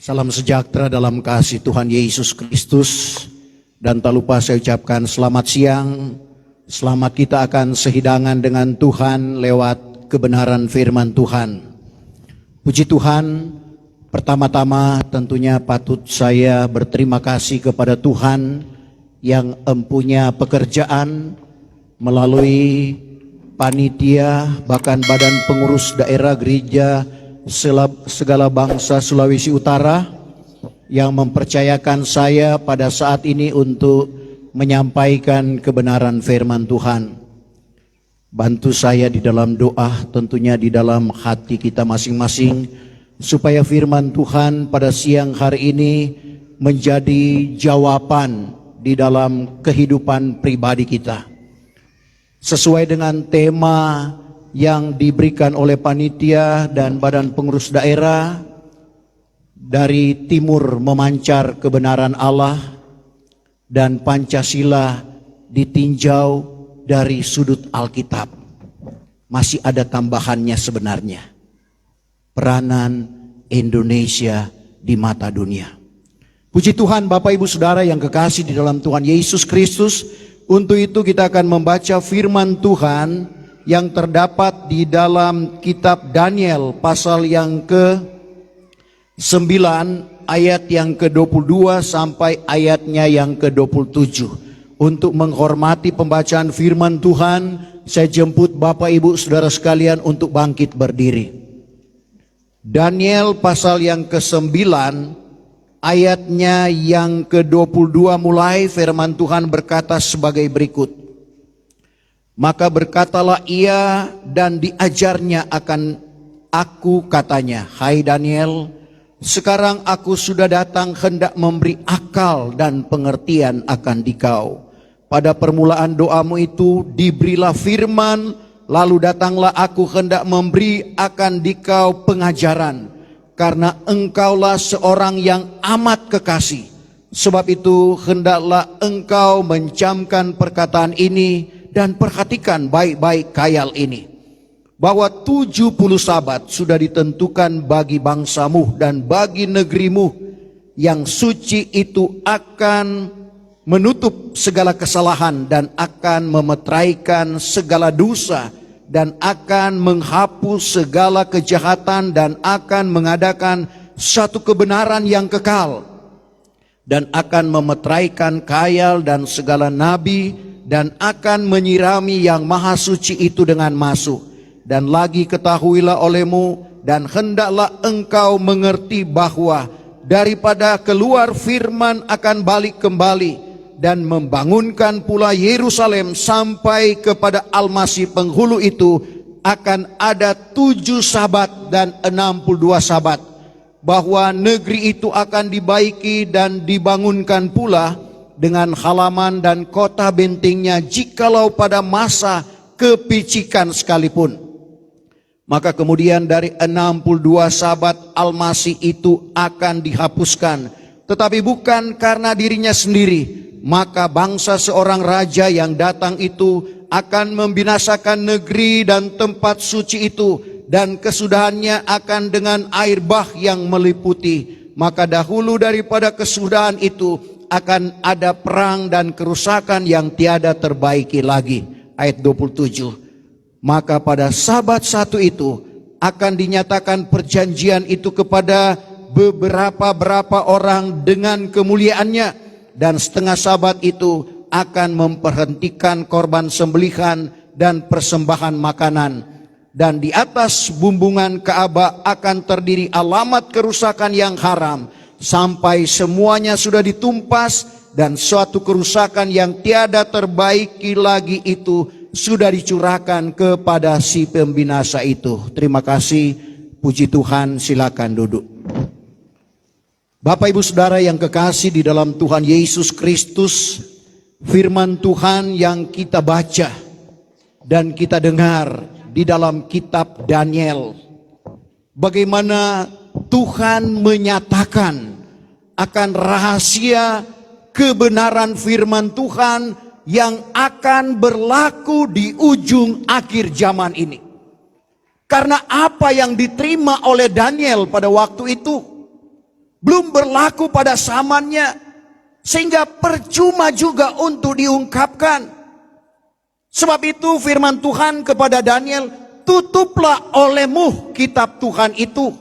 Salam sejahtera dalam kasih Tuhan Yesus Kristus. Dan tak lupa saya ucapkan selamat siang. Selamat kita akan sehidangan dengan Tuhan lewat kebenaran firman Tuhan. Puji Tuhan, pertama-tama tentunya patut saya berterima kasih kepada Tuhan yang empunya pekerjaan melalui panitia, bahkan badan pengurus daerah gereja segala bangsa Sulawesi Utara yang mempercayakan saya pada saat ini untuk menyampaikan kebenaran firman Tuhan. Bantu saya di dalam doa, tentunya di dalam hati kita masing-masing, supaya firman Tuhan pada siang hari ini menjadi jawaban di dalam kehidupan pribadi kita. Sesuai dengan tema yang diberikan oleh panitia dan badan pengurus daerah, dari timur memancar kebenaran Allah dan Pancasila ditinjau dari sudut Alkitab. Masih ada tambahannya sebenarnya, peranan Indonesia di mata dunia. Puji Tuhan Bapak Ibu Saudara yang kekasih di dalam Tuhan Yesus Kristus. Untuk itu kita akan membaca firman Tuhan yang terdapat di dalam kitab Daniel pasal yang ke-9 ayat yang ke-22 sampai ayatnya yang ke-27. Untuk menghormati pembacaan firman Tuhan, saya jemput Bapak Ibu Saudara sekalian untuk bangkit berdiri. Daniel pasal yang ke-9 ayatnya yang ke-22 mulai, firman Tuhan berkata sebagai berikut. Maka berkatalah ia dan diajarnya akan aku, katanya, hai Daniel, sekarang aku sudah datang hendak memberi akal dan pengertian akan dikau. Pada permulaan doamu itu diberilah firman, lalu datanglah aku hendak memberi akan dikau pengajaran, karena engkaulah seorang yang amat kekasih. Sebab itu hendaklah engkau mencamkan perkataan ini dan perhatikan baik-baik khayal ini, bahwa 70 sabat sudah ditentukan bagi bangsamu dan bagi negerimu. Yang suci itu akan menutup segala kesalahan dan akan memeteraikan segala dosa dan akan menghapus segala kejahatan dan akan mengadakan satu kebenaran yang kekal dan akan memeteraikan khayal dan segala nabi dan akan menyirami yang maha suci itu dengan masuk. Dan lagi ketahuilah olehmu dan hendaklah engkau mengerti bahwa daripada keluar firman akan balik kembali dan membangunkan pula Yerusalem sampai kepada Al-Masih penghulu itu, akan ada 7 sabat dan 62 sabat, bahwa negeri itu akan dibaiki dan dibangunkan pula dengan halaman dan kota bentengnya, jikalau pada masa kepicikan sekalipun. Maka kemudian dari 62 sabat Al-Masih itu akan dihapuskan, tetapi bukan karena dirinya sendiri. Maka bangsa seorang raja yang datang itu akan membinasakan negeri dan tempat suci itu, dan kesudahannya akan dengan air bah yang meliputi. Maka dahulu daripada kesudahan itu akan ada perang dan kerusakan yang tiada terbaiki lagi. Ayat 27. Maka pada sabat satu itu akan dinyatakan perjanjian itu kepada beberapa orang dengan kemuliaannya, dan setengah sabat itu akan memperhentikan korban sembelihan dan persembahan makanan. Dan di atas bumbungan Ka'bah akan terdiri alamat kerusakan yang haram, sampai semuanya sudah ditumpas, dan suatu kerusakan yang tiada terbaiki lagi itu sudah dicurahkan kepada si pembinasa itu. Terima kasih, puji Tuhan, silakan duduk. Bapak Ibu Saudara yang kekasih di dalam Tuhan Yesus Kristus, firman Tuhan yang kita baca dan kita dengar di dalam kitab Daniel, bagaimana Tuhan menyatakan akan rahasia kebenaran firman Tuhan yang akan berlaku di ujung akhir zaman ini. Karena apa yang diterima oleh Daniel pada waktu itu, belum berlaku pada zamannya, sehingga percuma juga untuk diungkapkan. Sebab itu firman Tuhan kepada Daniel, tutuplah olehmu kitab Tuhan itu.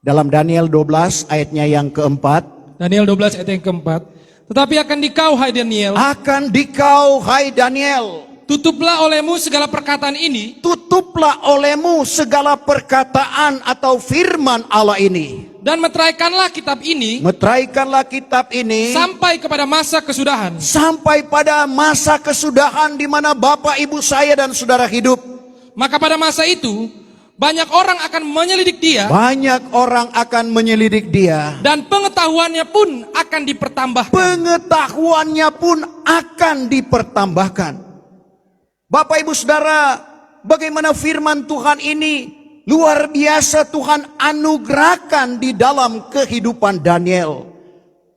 Dalam Daniel 12 ayatnya yang keempat. Daniel 12 ayat yang keempat. Tetapi akan dikau, hai Daniel. Akan dikau, hai Daniel. Tutuplah olehmu segala perkataan ini. Tutuplah olehmu segala perkataan atau firman Allah ini. Dan meteraikanlah kitab ini. Meteraikanlah kitab ini. Sampai kepada masa kesudahan. Sampai pada masa kesudahan di mana Bapak, Ibu saya dan saudara hidup. Maka pada masa itu, banyak orang akan menyelidik dia. Banyak orang akan menyelidik dia. Dan pengetahuannya pun akan dipertambahkan. Pengetahuannya pun akan dipertambahkan. Bapak, Ibu, saudara, bagaimana firman Tuhan ini luar biasa Tuhan anugerahkan di dalam kehidupan Daniel.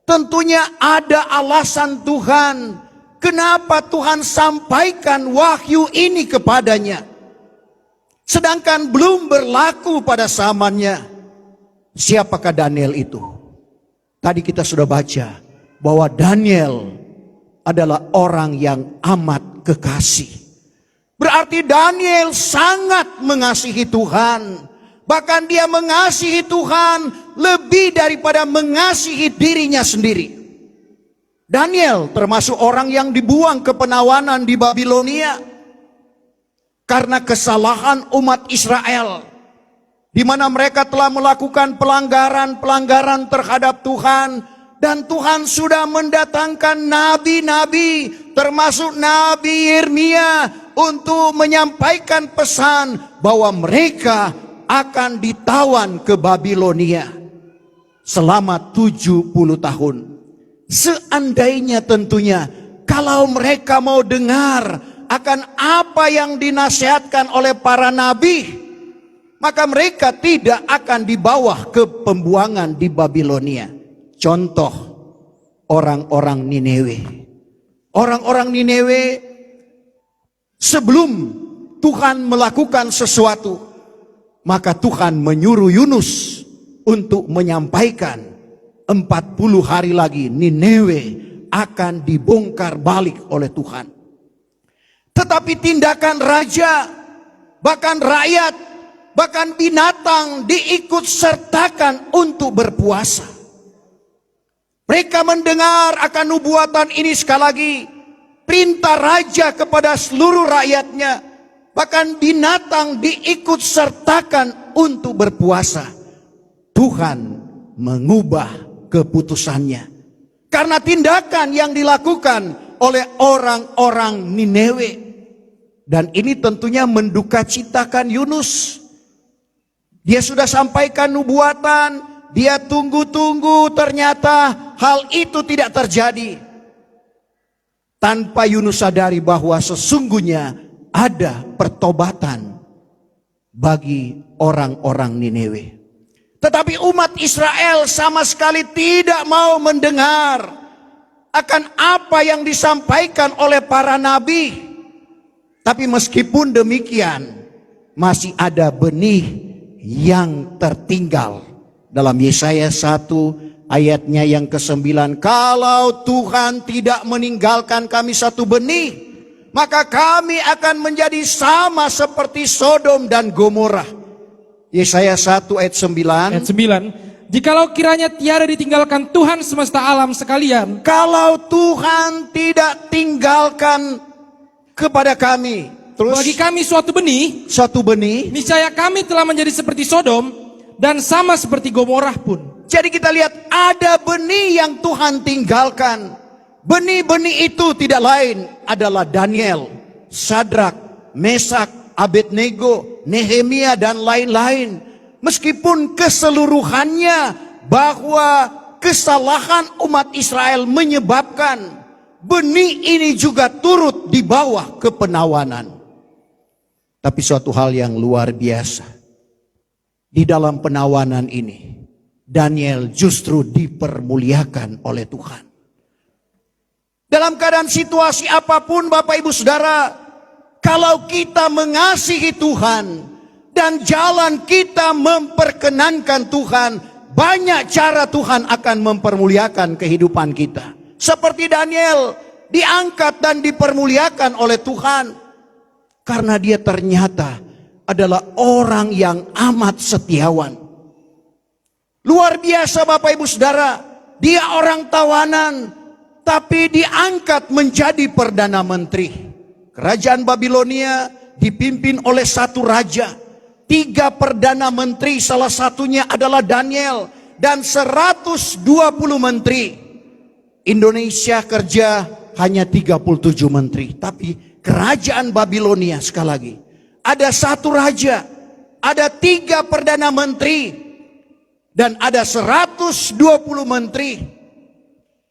Tentunya ada alasan Tuhan kenapa Tuhan sampaikan wahyu ini kepadanya. Sedangkan belum berlaku pada zamannya. Siapakah Daniel itu? Tadi kita sudah baca bahwa Daniel adalah orang yang amat kekasih. Berarti Daniel sangat mengasihi Tuhan. Bahkan dia mengasihi Tuhan lebih daripada mengasihi dirinya sendiri. Daniel termasuk orang yang dibuang ke penawanan di Babilonia karena kesalahan umat Israel, di mana mereka telah melakukan pelanggaran terhadap Tuhan. Dan Tuhan sudah mendatangkan nabi-nabi, termasuk Nabi Yeremia, untuk menyampaikan pesan bahwa mereka akan ditawan ke Babilonia selama 70 tahun. Seandainya tentunya kalau mereka mau dengar akan apa yang dinasihatkan oleh para nabi, maka mereka tidak akan dibawa ke pembuangan di Babilonia. Contoh orang-orang Nineve. Orang-orang Nineve sebelum Tuhan melakukan sesuatu, maka Tuhan menyuruh Yunus untuk menyampaikan 40 hari lagi Nineve akan dibongkar balik oleh Tuhan. Tetapi tindakan raja, bahkan rakyat, bahkan binatang diikut sertakan untuk berpuasa. Mereka mendengar akan nubuatan ini sekali lagi. Perintah raja kepada seluruh rakyatnya. Bahkan binatang diikut sertakan untuk berpuasa. Tuhan mengubah keputusannya. Karena tindakan yang dilakukan oleh orang-orang Nineve. Dan ini tentunya mendukacitakan Yunus. Dia sudah sampaikan nubuatan. Dia tunggu-tunggu, ternyata hal itu tidak terjadi. Tanpa Yunus sadari bahwa sesungguhnya ada pertobatan bagi orang-orang Nineve. Tetapi umat Israel sama sekali tidak mau mendengar akan apa yang disampaikan oleh para nabi. Tapi meskipun demikian, masih ada benih yang tertinggal. Dalam Yesaya 1 ayatnya yang ke-9. Kalau Tuhan tidak meninggalkan kami satu benih, maka kami akan menjadi sama seperti Sodom dan Gomora. Yesaya 1 ayat 9. Ayat 9. Jikalau kiranya tiada ditinggalkan Tuhan semesta alam sekalian. Kalau Tuhan tidak tinggalkan kepada kami. Terus, bagi kami suatu benih. Niscaya kami telah menjadi seperti Sodom. Dan sama seperti Gomorrah pun. Jadi kita lihat ada benih yang Tuhan tinggalkan. Benih-benih itu tidak lain adalah Daniel, Sadrak, Mesak, Abednego, Nehemia dan lain-lain. Meskipun keseluruhannya bahwa kesalahan umat Israel menyebabkan benih ini juga turut di bawah kepenawanan. Tapi suatu hal yang luar biasa. Di dalam penawanan ini, Daniel justru dipermuliakan oleh Tuhan. Dalam keadaan situasi apapun Bapak Ibu Saudara, kalau kita mengasihi Tuhan dan jalan kita memperkenankan Tuhan, banyak cara Tuhan akan mempermuliakan kehidupan kita. Seperti Daniel, diangkat dan dipermuliakan oleh Tuhan. Karena dia ternyata adalah orang yang amat setiawan. Luar biasa Bapak Ibu Saudara, dia orang tawanan, tapi diangkat menjadi Perdana Menteri. Kerajaan Babilonia dipimpin oleh satu raja. 3 Perdana Menteri, salah satunya adalah Daniel. Dan 120 menteri. Indonesia kerja hanya 37 menteri. Tapi kerajaan Babilonia sekali lagi. Ada satu raja. Ada 3 Perdana Menteri. Dan ada 120 menteri.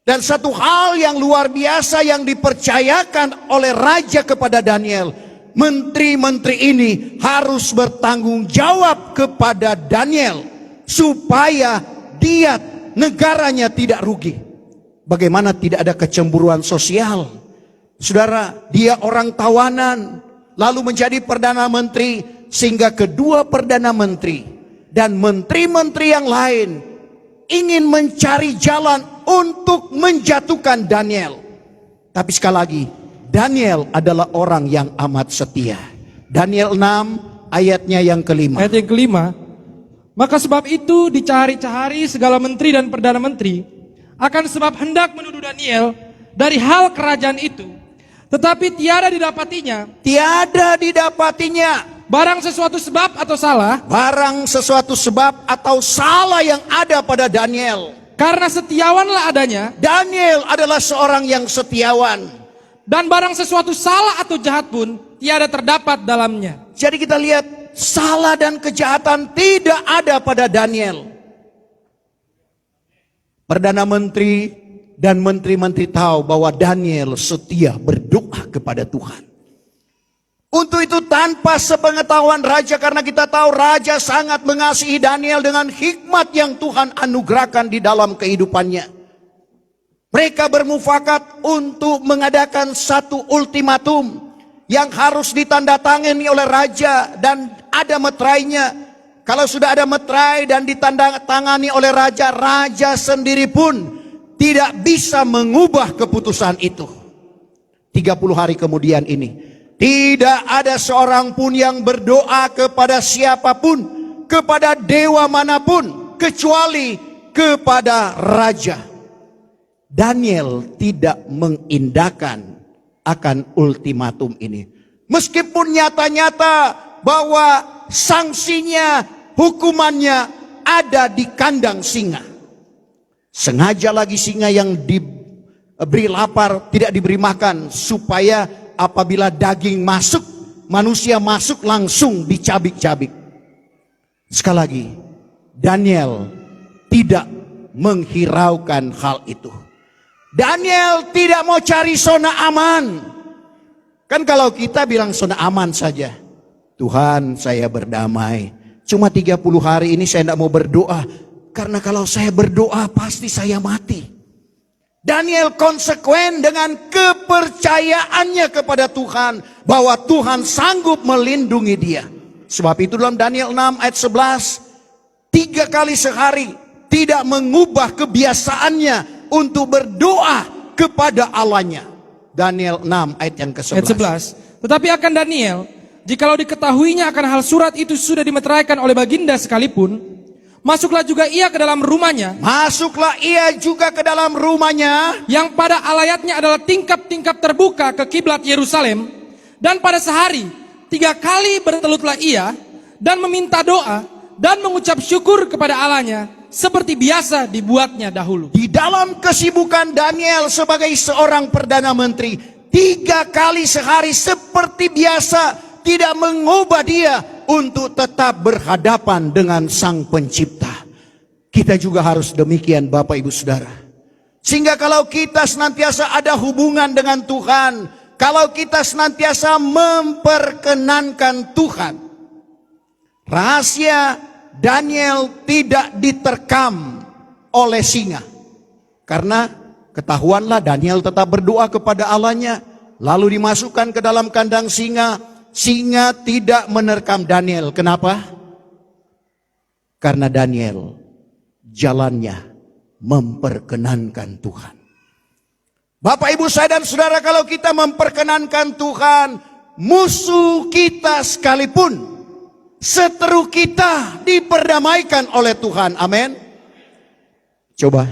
Dan satu hal yang luar biasa yang dipercayakan oleh raja kepada Daniel. Menteri-menteri ini harus bertanggung jawab kepada Daniel supaya dia negaranya tidak rugi. Bagaimana tidak ada kecemburuan sosial? Saudara, dia orang tawanan lalu menjadi Perdana Menteri, sehingga kedua Perdana Menteri dan menteri-menteri yang lain ingin mencari jalan untuk menjatuhkan Daniel. Tapi sekali lagi, Daniel adalah orang yang amat setia. Daniel 6 ayatnya yang kelima. Ayat yang kelima. Maka sebab itu dicari-cari segala menteri dan perdana menteri, akan sebab hendak menuduh Daniel dari hal kerajaan itu. Tetapi tiada didapatinya. Tiada didapatinya. Barang sesuatu sebab atau salah. Barang sesuatu sebab atau salah yang ada pada Daniel. Karena setiawanlah adanya. Daniel adalah seorang yang setiawan. Dan barang sesuatu salah atau jahat pun tiada terdapat dalamnya. Jadi kita lihat salah dan kejahatan tidak ada pada Daniel. Perdana Menteri dan menteri-menteri tahu bahwa Daniel setia berdoa kepada Tuhan. Untuk itu tanpa sepengetahuan raja, karena kita tahu raja sangat mengasihi Daniel dengan hikmat yang Tuhan anugerahkan di dalam kehidupannya. Mereka bermufakat untuk mengadakan satu ultimatum yang harus ditandatangani oleh raja dan ada meterainya. Kalau sudah ada meterai dan ditandatangani oleh raja, raja sendiri pun tidak bisa mengubah keputusan itu. 30 hari kemudian ini, tidak ada seorang pun yang berdoa kepada siapapun, kepada dewa manapun, kecuali kepada raja. Daniel tidak mengindahkan akan ultimatum ini. Meskipun nyata-nyata bahwa sanksinya, hukumannya ada di kandang singa. Sengaja lagi singa yang diberi lapar tidak diberi makan, supaya apabila daging masuk, manusia masuk langsung dicabik-cabik. Sekali lagi, Daniel tidak menghiraukan hal itu. Daniel tidak mau cari zona aman. Kan kalau kita bilang zona aman saja, Tuhan saya berdamai, cuma 30 hari ini saya tidak mau berdoa, karena kalau saya berdoa pasti saya mati. Daniel konsekuen dengan kepercayaannya kepada Tuhan, bahwa Tuhan sanggup melindungi dia. Sebab itu dalam Daniel 6 ayat 11, 3 kali sehari tidak mengubah kebiasaannya untuk berdoa kepada Allahnya. Daniel 6 ayat yang ke-11. Ayat 11. Tetapi akan Daniel, jikalau diketahuinya akan hal surat itu sudah dimeteraikan oleh baginda sekalipun, masuklah juga ia ke dalam rumahnya. Masuklah ia juga ke dalam rumahnya, yang pada alayatnya adalah tingkap-tingkap terbuka ke kiblat Yerusalem. Dan pada sehari 3 kali bertelutlah ia dan meminta doa dan mengucap syukur kepada Allahnya, seperti biasa dibuatnya dahulu. Di dalam kesibukan Daniel sebagai seorang Perdana Menteri, 3 kali sehari seperti biasa, tidak mengubah dia untuk tetap berhadapan dengan Sang Pencipta. Kita juga harus demikian Bapak Ibu Saudara. Sehingga kalau kita senantiasa ada hubungan dengan Tuhan, kalau kita senantiasa memperkenankan Tuhan, rahasia Daniel tidak diterkam oleh singa. Karena ketahuanlah Daniel tetap berdoa kepada Allahnya, lalu dimasukkan ke dalam kandang singa. Singa tidak menerkam Daniel. Kenapa? Karena Daniel jalannya memperkenankan Tuhan. Bapak, Ibu, saya dan saudara, kalau kita memperkenankan Tuhan, musuh kita sekalipun, seteru kita diperdamaikan oleh Tuhan. Amin. Coba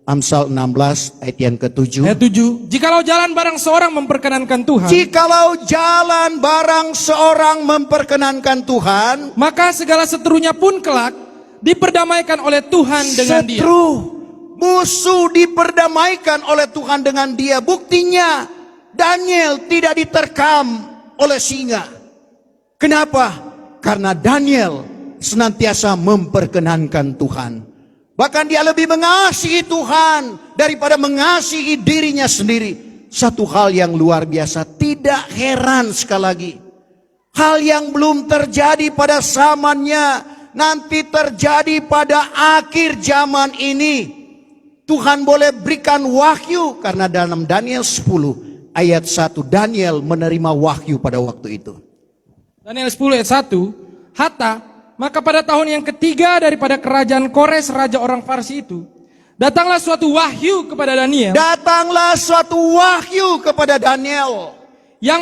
Amsal 16 ayat yang ke-7. Ayat 7. Jikalau jalan barang seorang memperkenankan Tuhan, Jikalau jalan barang seorang memperkenankan Tuhan, maka segala seterunya pun kelak diperdamaikan oleh Tuhan dengan dia. setru, musuh diperdamaikan oleh Tuhan dengan dia. Buktinya Daniel tidak diterkam oleh singa. Kenapa? Karena Daniel senantiasa memperkenankan Tuhan. Bahkan dia lebih mengasihi Tuhan daripada mengasihi dirinya sendiri. Satu hal yang luar biasa, tidak heran sekali lagi. Hal yang belum terjadi pada zamannya, nanti terjadi pada akhir zaman ini. Tuhan boleh berikan wahyu, karena dalam Daniel 10 ayat 1, Daniel menerima wahyu pada waktu itu. Daniel 10 ayat 1, Hatta, maka pada tahun yang ketiga daripada kerajaan Kores, raja orang Farsi itu, datanglah suatu wahyu kepada Daniel. Datanglah suatu wahyu kepada Daniel. Yang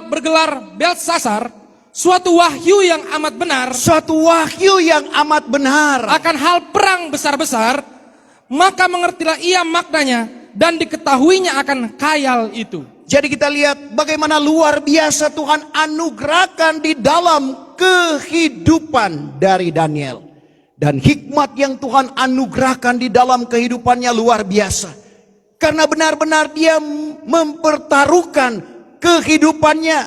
bergelar Beltsasar, suatu wahyu yang amat benar. Suatu wahyu yang amat benar. Akan hal perang besar-besar, maka mengertilah ia maknanya dan diketahuinya akan khayal itu. Jadi kita lihat bagaimana luar biasa Tuhan anugerahkan di dalam kehidupan dari Daniel. Dan hikmat yang Tuhan anugerahkan di dalam kehidupannya luar biasa. Karena benar-benar dia mempertaruhkan kehidupannya.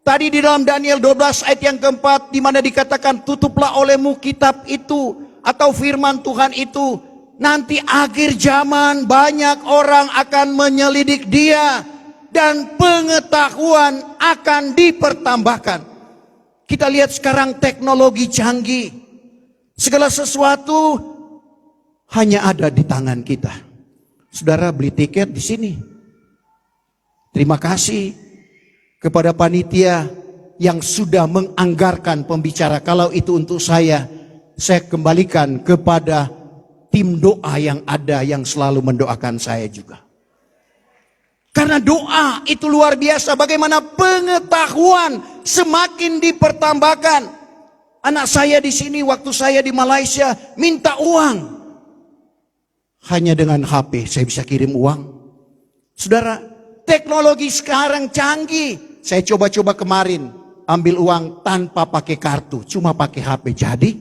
Tadi di dalam Daniel 12 ayat yang keempat, di mana dikatakan, tutuplah olehmu kitab itu atau firman Tuhan itu. Nanti akhir zaman banyak orang akan menyelidik dia dan pengetahuan akan dipertambahkan. Kita lihat sekarang teknologi canggih. Segala sesuatu hanya ada di tangan kita. Saudara beli tiket di sini. Terima kasih kepada panitia yang sudah menganggarkan pembicara. Kalau itu untuk saya kembalikan kepada tim doa yang ada, yang selalu mendoakan saya juga. Karena doa itu luar biasa. Bagaimana pengetahuan semakin dipertambahkan. Anak saya di sini waktu saya di Malaysia minta uang. Hanya dengan HP saya bisa kirim uang. Saudara, teknologi sekarang canggih. Saya coba-coba kemarin ambil uang tanpa pakai kartu, cuma pakai HP. Jadi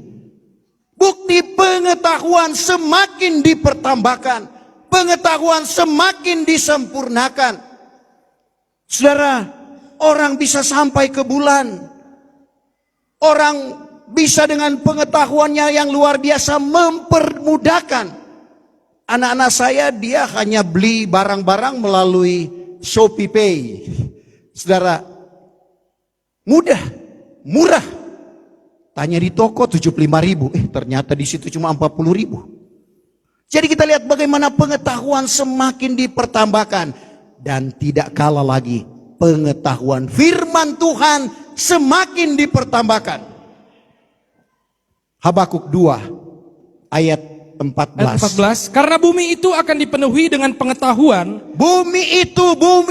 bukti pengetahuan semakin dipertambahkan, pengetahuan semakin disempurnakan. Saudara, orang bisa sampai ke bulan. Orang bisa dengan pengetahuannya yang luar biasa mempermudahkan. Anak-anak saya dia hanya beli barang-barang melalui Shopee Pay. Saudara, mudah, murah. Tanya di toko 75.000, ternyata di situ cuma 40.000. Jadi kita lihat bagaimana pengetahuan semakin dipertambahkan. Dan tidak kalah lagi, pengetahuan firman Tuhan semakin dipertambahkan. Habakuk 2 ayat 14. Ayat 14, karena bumi itu akan dipenuhi dengan pengetahuan. Bumi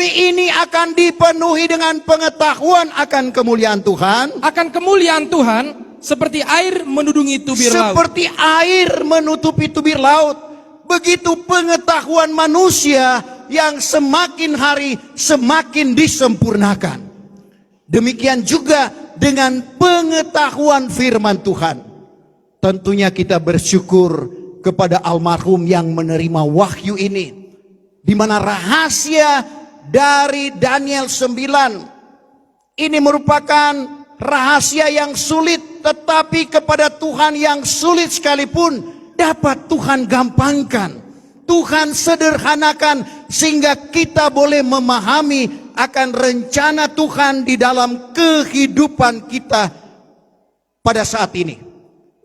ini akan dipenuhi dengan pengetahuan akan kemuliaan Tuhan. Akan kemuliaan Tuhan seperti air menudungi tubir laut. Seperti air menutupi tubir laut. Begitu pengetahuan manusia yang semakin hari semakin disempurnakan. Demikian juga dengan pengetahuan firman Tuhan. Tentunya kita bersyukur kepada almarhum yang menerima wahyu ini. Di mana rahasia dari Daniel 9. Ini merupakan rahasia yang sulit, tetapi kepada Tuhan yang sulit sekalipun dapat Tuhan gampangkan. Tuhan sederhanakan sehingga kita boleh memahami akan rencana Tuhan di dalam kehidupan kita pada saat ini.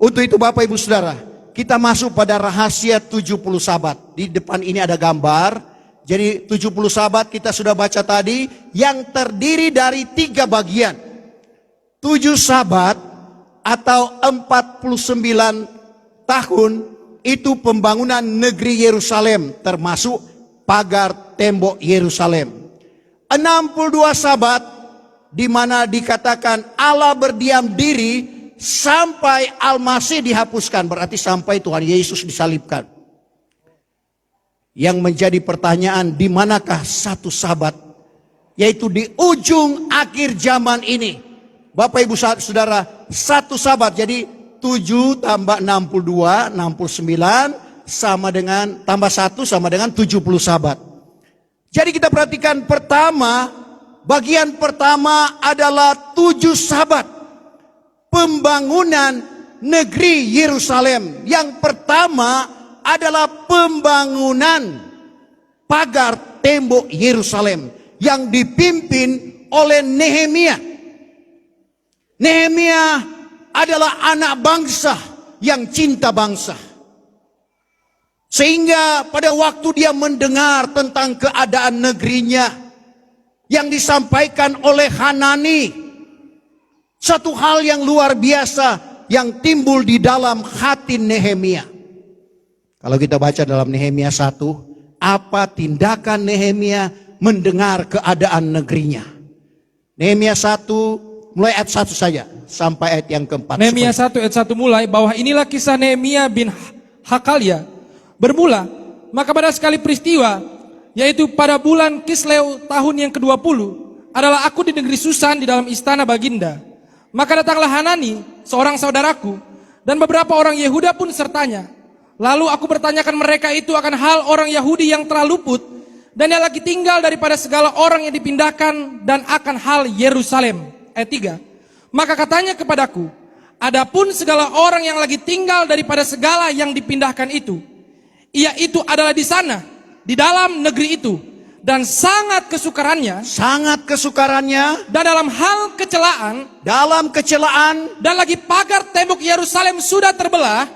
Untuk itu Bapak Ibu Saudara, kita masuk pada rahasia 70 sahabat. Di depan ini ada gambar. Jadi 70 sahabat kita sudah baca tadi, yang terdiri dari 3 bagian. 7 sahabat atau 49 tahun itu pembangunan negeri Yerusalem, termasuk pagar tembok Yerusalem. 62 sabat di mana dikatakan Allah berdiam diri sampai Al-Masih dihapuskan, berarti sampai Tuhan Yesus disalibkan. Yang menjadi pertanyaan, di manakah satu sabat? Yaitu di ujung akhir zaman ini. Bapak Ibu Saudara, satu sabat, jadi 7 tambah 62, 69 sama dengan tambah 1 sama dengan 70 sabat. Jadi kita perhatikan bagian pertama adalah 7 sabat pembangunan negeri Yerusalem. Yang pertama adalah pembangunan pagar tembok Yerusalem yang dipimpin oleh Nehemia. Nehemia adalah anak bangsa yang cinta bangsa. Sehingga pada waktu dia mendengar tentang keadaan negerinya yang disampaikan oleh Hanani, satu hal yang luar biasa yang timbul di dalam hati Nehemia. Kalau kita baca dalam Nehemia 1, apa tindakan Nehemia mendengar keadaan negerinya? Nehemia 1 mulai ayat 1 saja sampai ayat yang keempat. Nehemia 1 ayat 1 mulai, bahwa inilah kisah Nehemia bin Hakalia. Bermula, maka pada sekali peristiwa, yaitu pada bulan Kisleu tahun yang ke-20, adalah aku di negeri Susan di dalam istana baginda. Maka datanglah Hanani, seorang saudaraku, dan beberapa orang Yehuda pun sertanya. Lalu aku bertanyakan mereka itu akan hal orang Yahudi yang telah luput, dan yang lagi tinggal daripada segala orang yang dipindahkan, dan akan hal Yerusalem. Ayat 3. Maka katanya kepadaku, adapun segala orang yang lagi tinggal daripada segala yang dipindahkan itu, ia itu adalah di sana, di dalam negeri itu, dan sangat kesukarannya, dan dalam hal kecelaan, dan lagi pagar tembok Yerusalem sudah terbelah,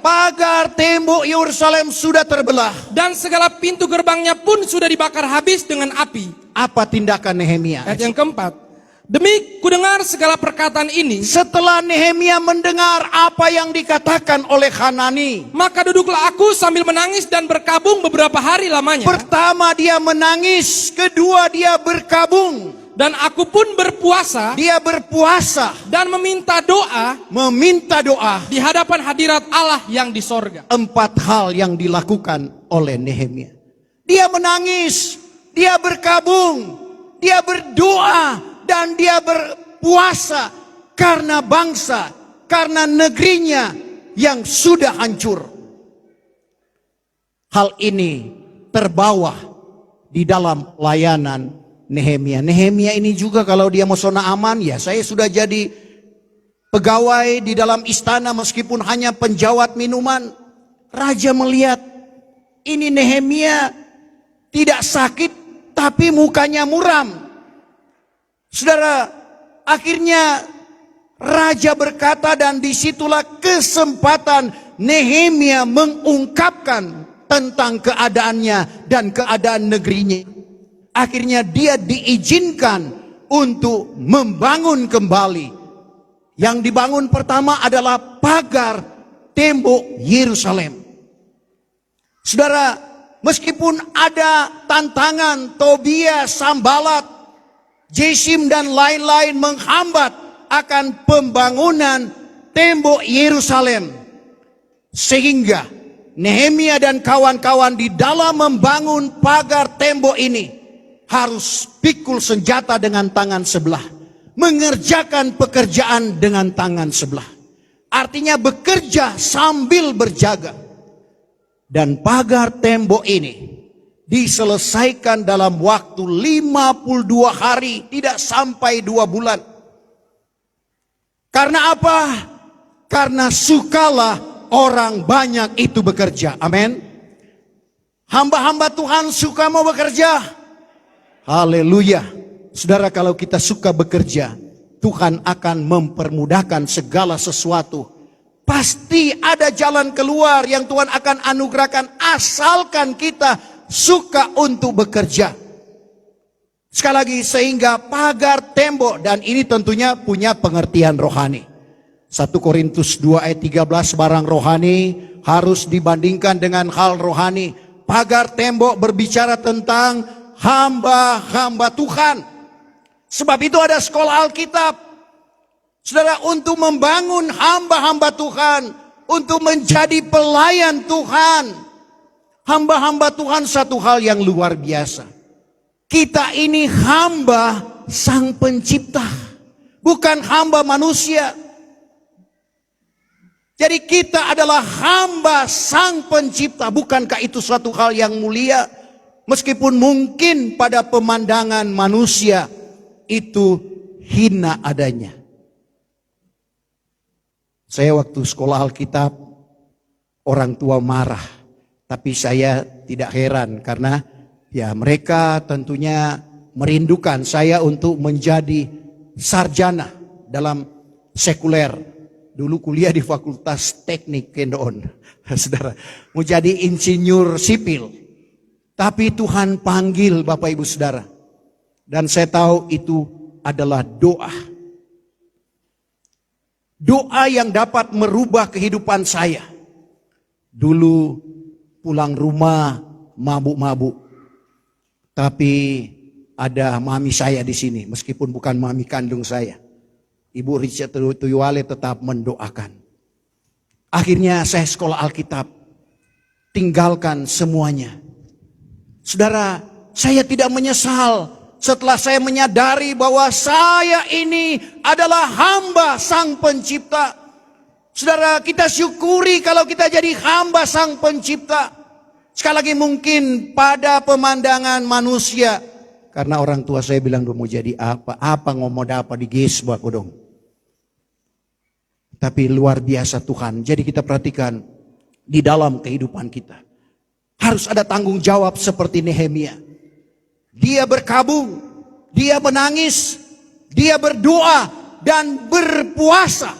dan segala pintu gerbangnya pun sudah dibakar habis dengan api. Apa tindakan Nehemia? Ayat yang keempat. Demi kudengar segala perkataan ini, setelah Nehemia mendengar apa yang dikatakan oleh Hanani, maka duduklah aku sambil menangis dan berkabung beberapa hari lamanya. Pertama dia menangis, kedua dia berkabung, dan aku pun berpuasa. Dia berpuasa dan meminta doa di hadapan hadirat Allah yang di sorga. 4 hal yang dilakukan oleh Nehemia. Dia menangis, dia berkabung, dia berdoa, dan dia berpuasa karena bangsa, karena negerinya yang sudah hancur. Hal ini terbawa di dalam layanan Nehemia. Nehemia ini juga kalau dia mau zona aman, ya saya sudah jadi pegawai di dalam istana meskipun hanya penjawat minuman. Raja melihat ini Nehemia tidak sakit tapi mukanya muram. Saudara, akhirnya raja berkata, dan disitulah kesempatan Nehemia mengungkapkan tentang keadaannya dan keadaan negerinya. Akhirnya dia diizinkan untuk membangun kembali. Yang dibangun pertama adalah pagar tembok Yerusalem. Saudara, meskipun ada tantangan, Tobia, Sambalat, Jesim dan lain-lain menghambat akan pembangunan tembok Yerusalem, sehingga Nehemia dan kawan-kawan di dalam membangun pagar tembok ini harus pikul senjata dengan tangan sebelah, mengerjakan pekerjaan dengan tangan sebelah. Artinya bekerja sambil berjaga. Dan pagar tembok ini diselesaikan dalam waktu 52 hari, tidak sampai 2 bulan. Karena apa? Karena sukalah orang banyak itu bekerja. Amin. Hamba-hamba Tuhan suka mau bekerja. Haleluya. Saudara, kalau kita suka bekerja, Tuhan akan mempermudahkan segala sesuatu. Pasti ada jalan keluar yang Tuhan akan anugerahkan, asalkan kita suka untuk bekerja. Sekali lagi, sehingga pagar tembok, dan ini tentunya punya pengertian rohani. 1 Korintus 2 ayat 13, barang rohani harus dibandingkan dengan hal rohani. Pagar tembok berbicara tentang hamba-hamba Tuhan. Sebab itu ada sekolah Alkitab. Saudara, untuk membangun hamba-hamba Tuhan, untuk menjadi pelayan Tuhan. Hamba-hamba Tuhan satu hal yang luar biasa. Kita ini hamba Sang Pencipta, bukan hamba manusia. Jadi kita adalah hamba Sang Pencipta. Bukankah itu suatu hal yang mulia? Meskipun mungkin pada pemandangan manusia itu hina adanya. Saya waktu sekolah Alkitab, orang tua marah. Tapi saya tidak heran karena ya mereka tentunya merindukan saya untuk menjadi sarjana dalam sekuler. Dulu kuliah di Fakultas Teknik Kendoon. Saudara, mau jadi insinyur sipil. Tapi Tuhan panggil Bapak Ibu Saudara. Dan saya tahu itu adalah doa. Doa yang dapat merubah kehidupan saya. Dulu pulang rumah mabuk-mabuk. Tapi ada mami saya di sini, meskipun bukan mami kandung saya. Ibu Richard Tuyuale tetap mendoakan. Akhirnya saya sekolah Alkitab, tinggalkan semuanya. Saudara, saya tidak menyesal setelah saya menyadari bahwa saya ini adalah hamba Sang Pencipta. Saudara, kita syukuri kalau kita jadi hamba Sang Pencipta. Sekali lagi mungkin pada pemandangan manusia, karena orang tua saya bilang mau jadi apa? Apa ngomong apa di gesbak dong. Tapi luar biasa Tuhan. Jadi kita perhatikan di dalam kehidupan kita. Harus ada tanggung jawab seperti Nehemia. Dia berkabung, dia menangis, dia berdoa dan berpuasa.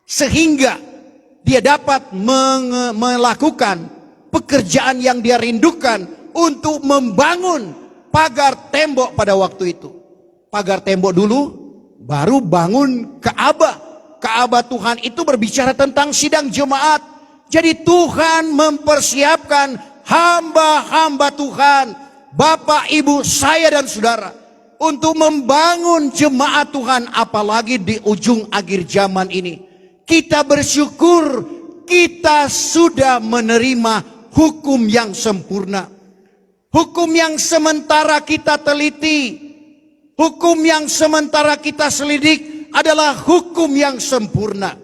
Sehingga dia dapat melakukan pekerjaan yang dia rindukan untuk membangun pagar tembok pada waktu itu. Pagar tembok dulu, baru bangun Ka'bah. Ka'bah Tuhan itu berbicara tentang sidang jemaat. Jadi Tuhan mempersiapkan hamba-hamba Tuhan, Bapak, Ibu, saya dan saudara, untuk membangun jemaat Tuhan, apalagi di ujung akhir zaman ini. Kita bersyukur kita sudah menerima hukum yang sempurna. Hukum yang sementara kita teliti, hukum yang sementara kita selidik adalah hukum yang sempurna.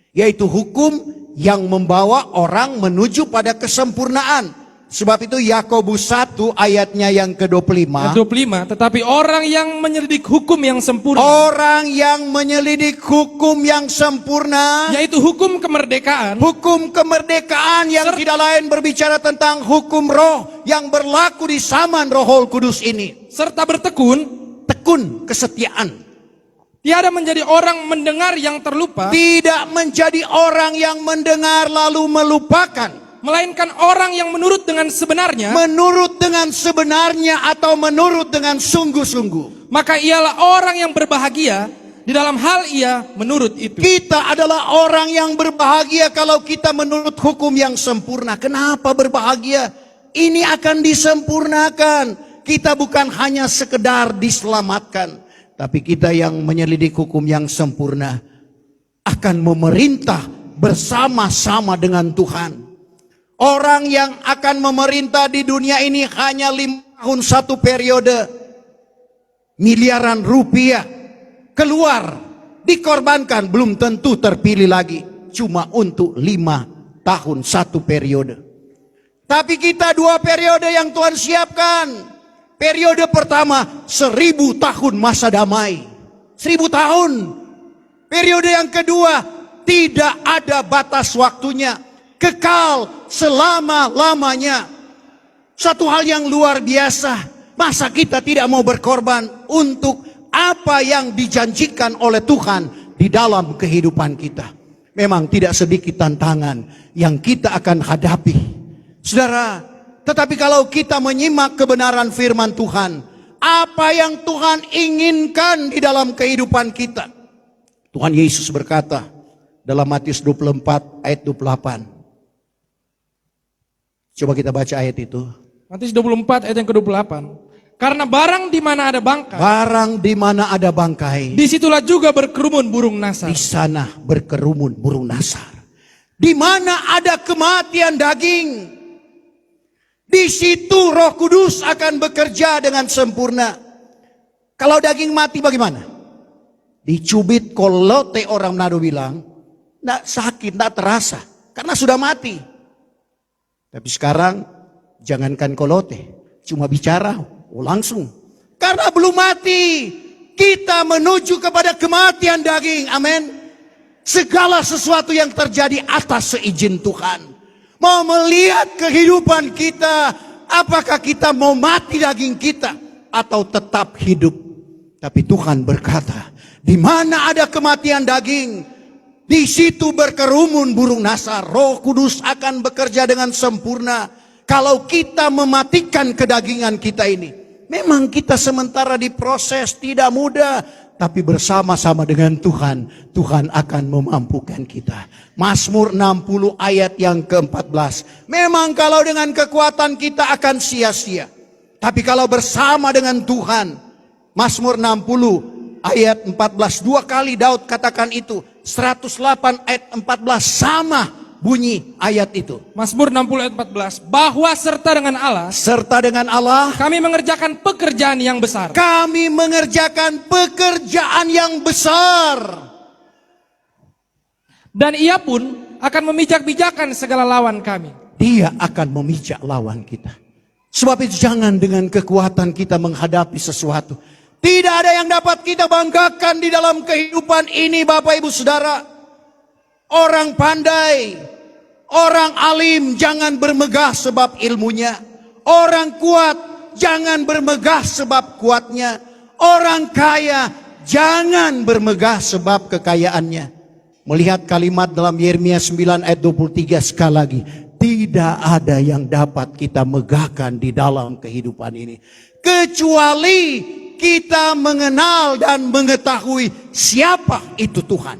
Yaitu hukum yang membawa orang menuju pada kesempurnaan. Sebab itu Yakobus 1 ayatnya yang ke-25. 25, tetapi orang yang menyelidik hukum yang sempurna. Orang yang menyelidik hukum yang sempurna. Yaitu hukum kemerdekaan. Hukum kemerdekaan yang tidak lain berbicara tentang hukum roh yang berlaku di zaman Roh Kudus ini. Serta bertekun. Tekun kesetiaan. Tiada menjadi orang mendengar yang terlupa. Tidak menjadi orang yang mendengar lalu melupakan. Melainkan orang yang menurut dengan sebenarnya. Menurut dengan sebenarnya atau menurut dengan sungguh-sungguh. Maka ialah orang yang berbahagia di dalam hal ia menurut itu. Kita adalah orang yang berbahagia kalau kita menurut hukum yang sempurna. Kenapa berbahagia? Ini akan disempurnakan. Kita bukan hanya sekedar diselamatkan. Tapi kita yang menyelidik hukum yang sempurna akan memerintah bersama-sama dengan Tuhan. Orang yang akan memerintah di dunia ini hanya 5 tahun satu periode. Miliaran rupiah keluar, dikorbankan, belum tentu terpilih lagi. Cuma untuk 5 tahun satu periode. Tapi kita 2 periode yang Tuhan siapkan. Periode pertama 1000 tahun masa damai. 1000 tahun. Periode yang kedua tidak ada batas waktunya. Kekal selama-lamanya. Satu hal yang luar biasa. Masa kita tidak mau berkorban untuk apa yang dijanjikan oleh Tuhan di dalam kehidupan kita. Memang tidak sedikit tantangan yang kita akan hadapi. Saudara, tetapi kalau kita menyimak kebenaran firman Tuhan, apa yang Tuhan inginkan di dalam kehidupan kita. Tuhan Yesus berkata dalam Matius 24 ayat 28. Coba kita baca ayat itu. Matius 24 ayat yang ke-28. Karena barang di mana ada bangkai, Barang di mana ada bangkai, disitulah juga berkerumun burung nasar. di sana berkerumun burung nasar. Di mana ada kematian daging, di situ Roh Kudus akan bekerja dengan sempurna. Kalau daging mati bagaimana? Dicubit kolote, orang Manado bilang, tidak sakit, tidak terasa, karena sudah mati. Tapi sekarang jangankan kolote, cuma bicara, langsung. Karena belum mati, kita menuju kepada kematian daging. Amin. Segala sesuatu yang terjadi atas seizin Tuhan. Mau melihat kehidupan kita, apakah kita mau mati daging kita atau tetap hidup. Tapi Tuhan berkata, di mana ada kematian daging, di situ berkerumun burung nasar. Roh Kudus akan bekerja dengan sempurna. Kalau kita mematikan kedagingan kita ini, memang kita sementara diproses, tidak mudah, tapi bersama-sama dengan Tuhan, Tuhan akan memampukan kita. Mazmur 60 ayat yang ke-14. Memang kalau dengan kekuatan kita akan sia-sia, tapi kalau bersama dengan Tuhan. Mazmur 60 ayat 14, 2 kali Daud katakan itu. 108 ayat 14 sama bunyi ayat itu. Mazmur 60 ayat 14. Bahwa serta dengan Allah, kami mengerjakan pekerjaan yang besar. Kami mengerjakan pekerjaan yang besar. Dan ia pun akan memijak-bijakkan segala lawan kami. Dia akan memijak lawan kita. Sebab itu jangan dengan kekuatan kita menghadapi sesuatu. Tidak ada yang dapat kita banggakan di dalam kehidupan ini, Bapak Ibu Saudara. Orang pandai, orang alim jangan bermegah sebab ilmunya. Orang kuat jangan bermegah sebab kuatnya. Orang kaya jangan bermegah sebab kekayaannya. Melihat kalimat dalam Yeremia 9 ayat 23 sekali lagi. Tidak ada yang dapat kita megahkan di dalam kehidupan ini. Kecuali kita mengenal dan mengetahui siapa itu Tuhan.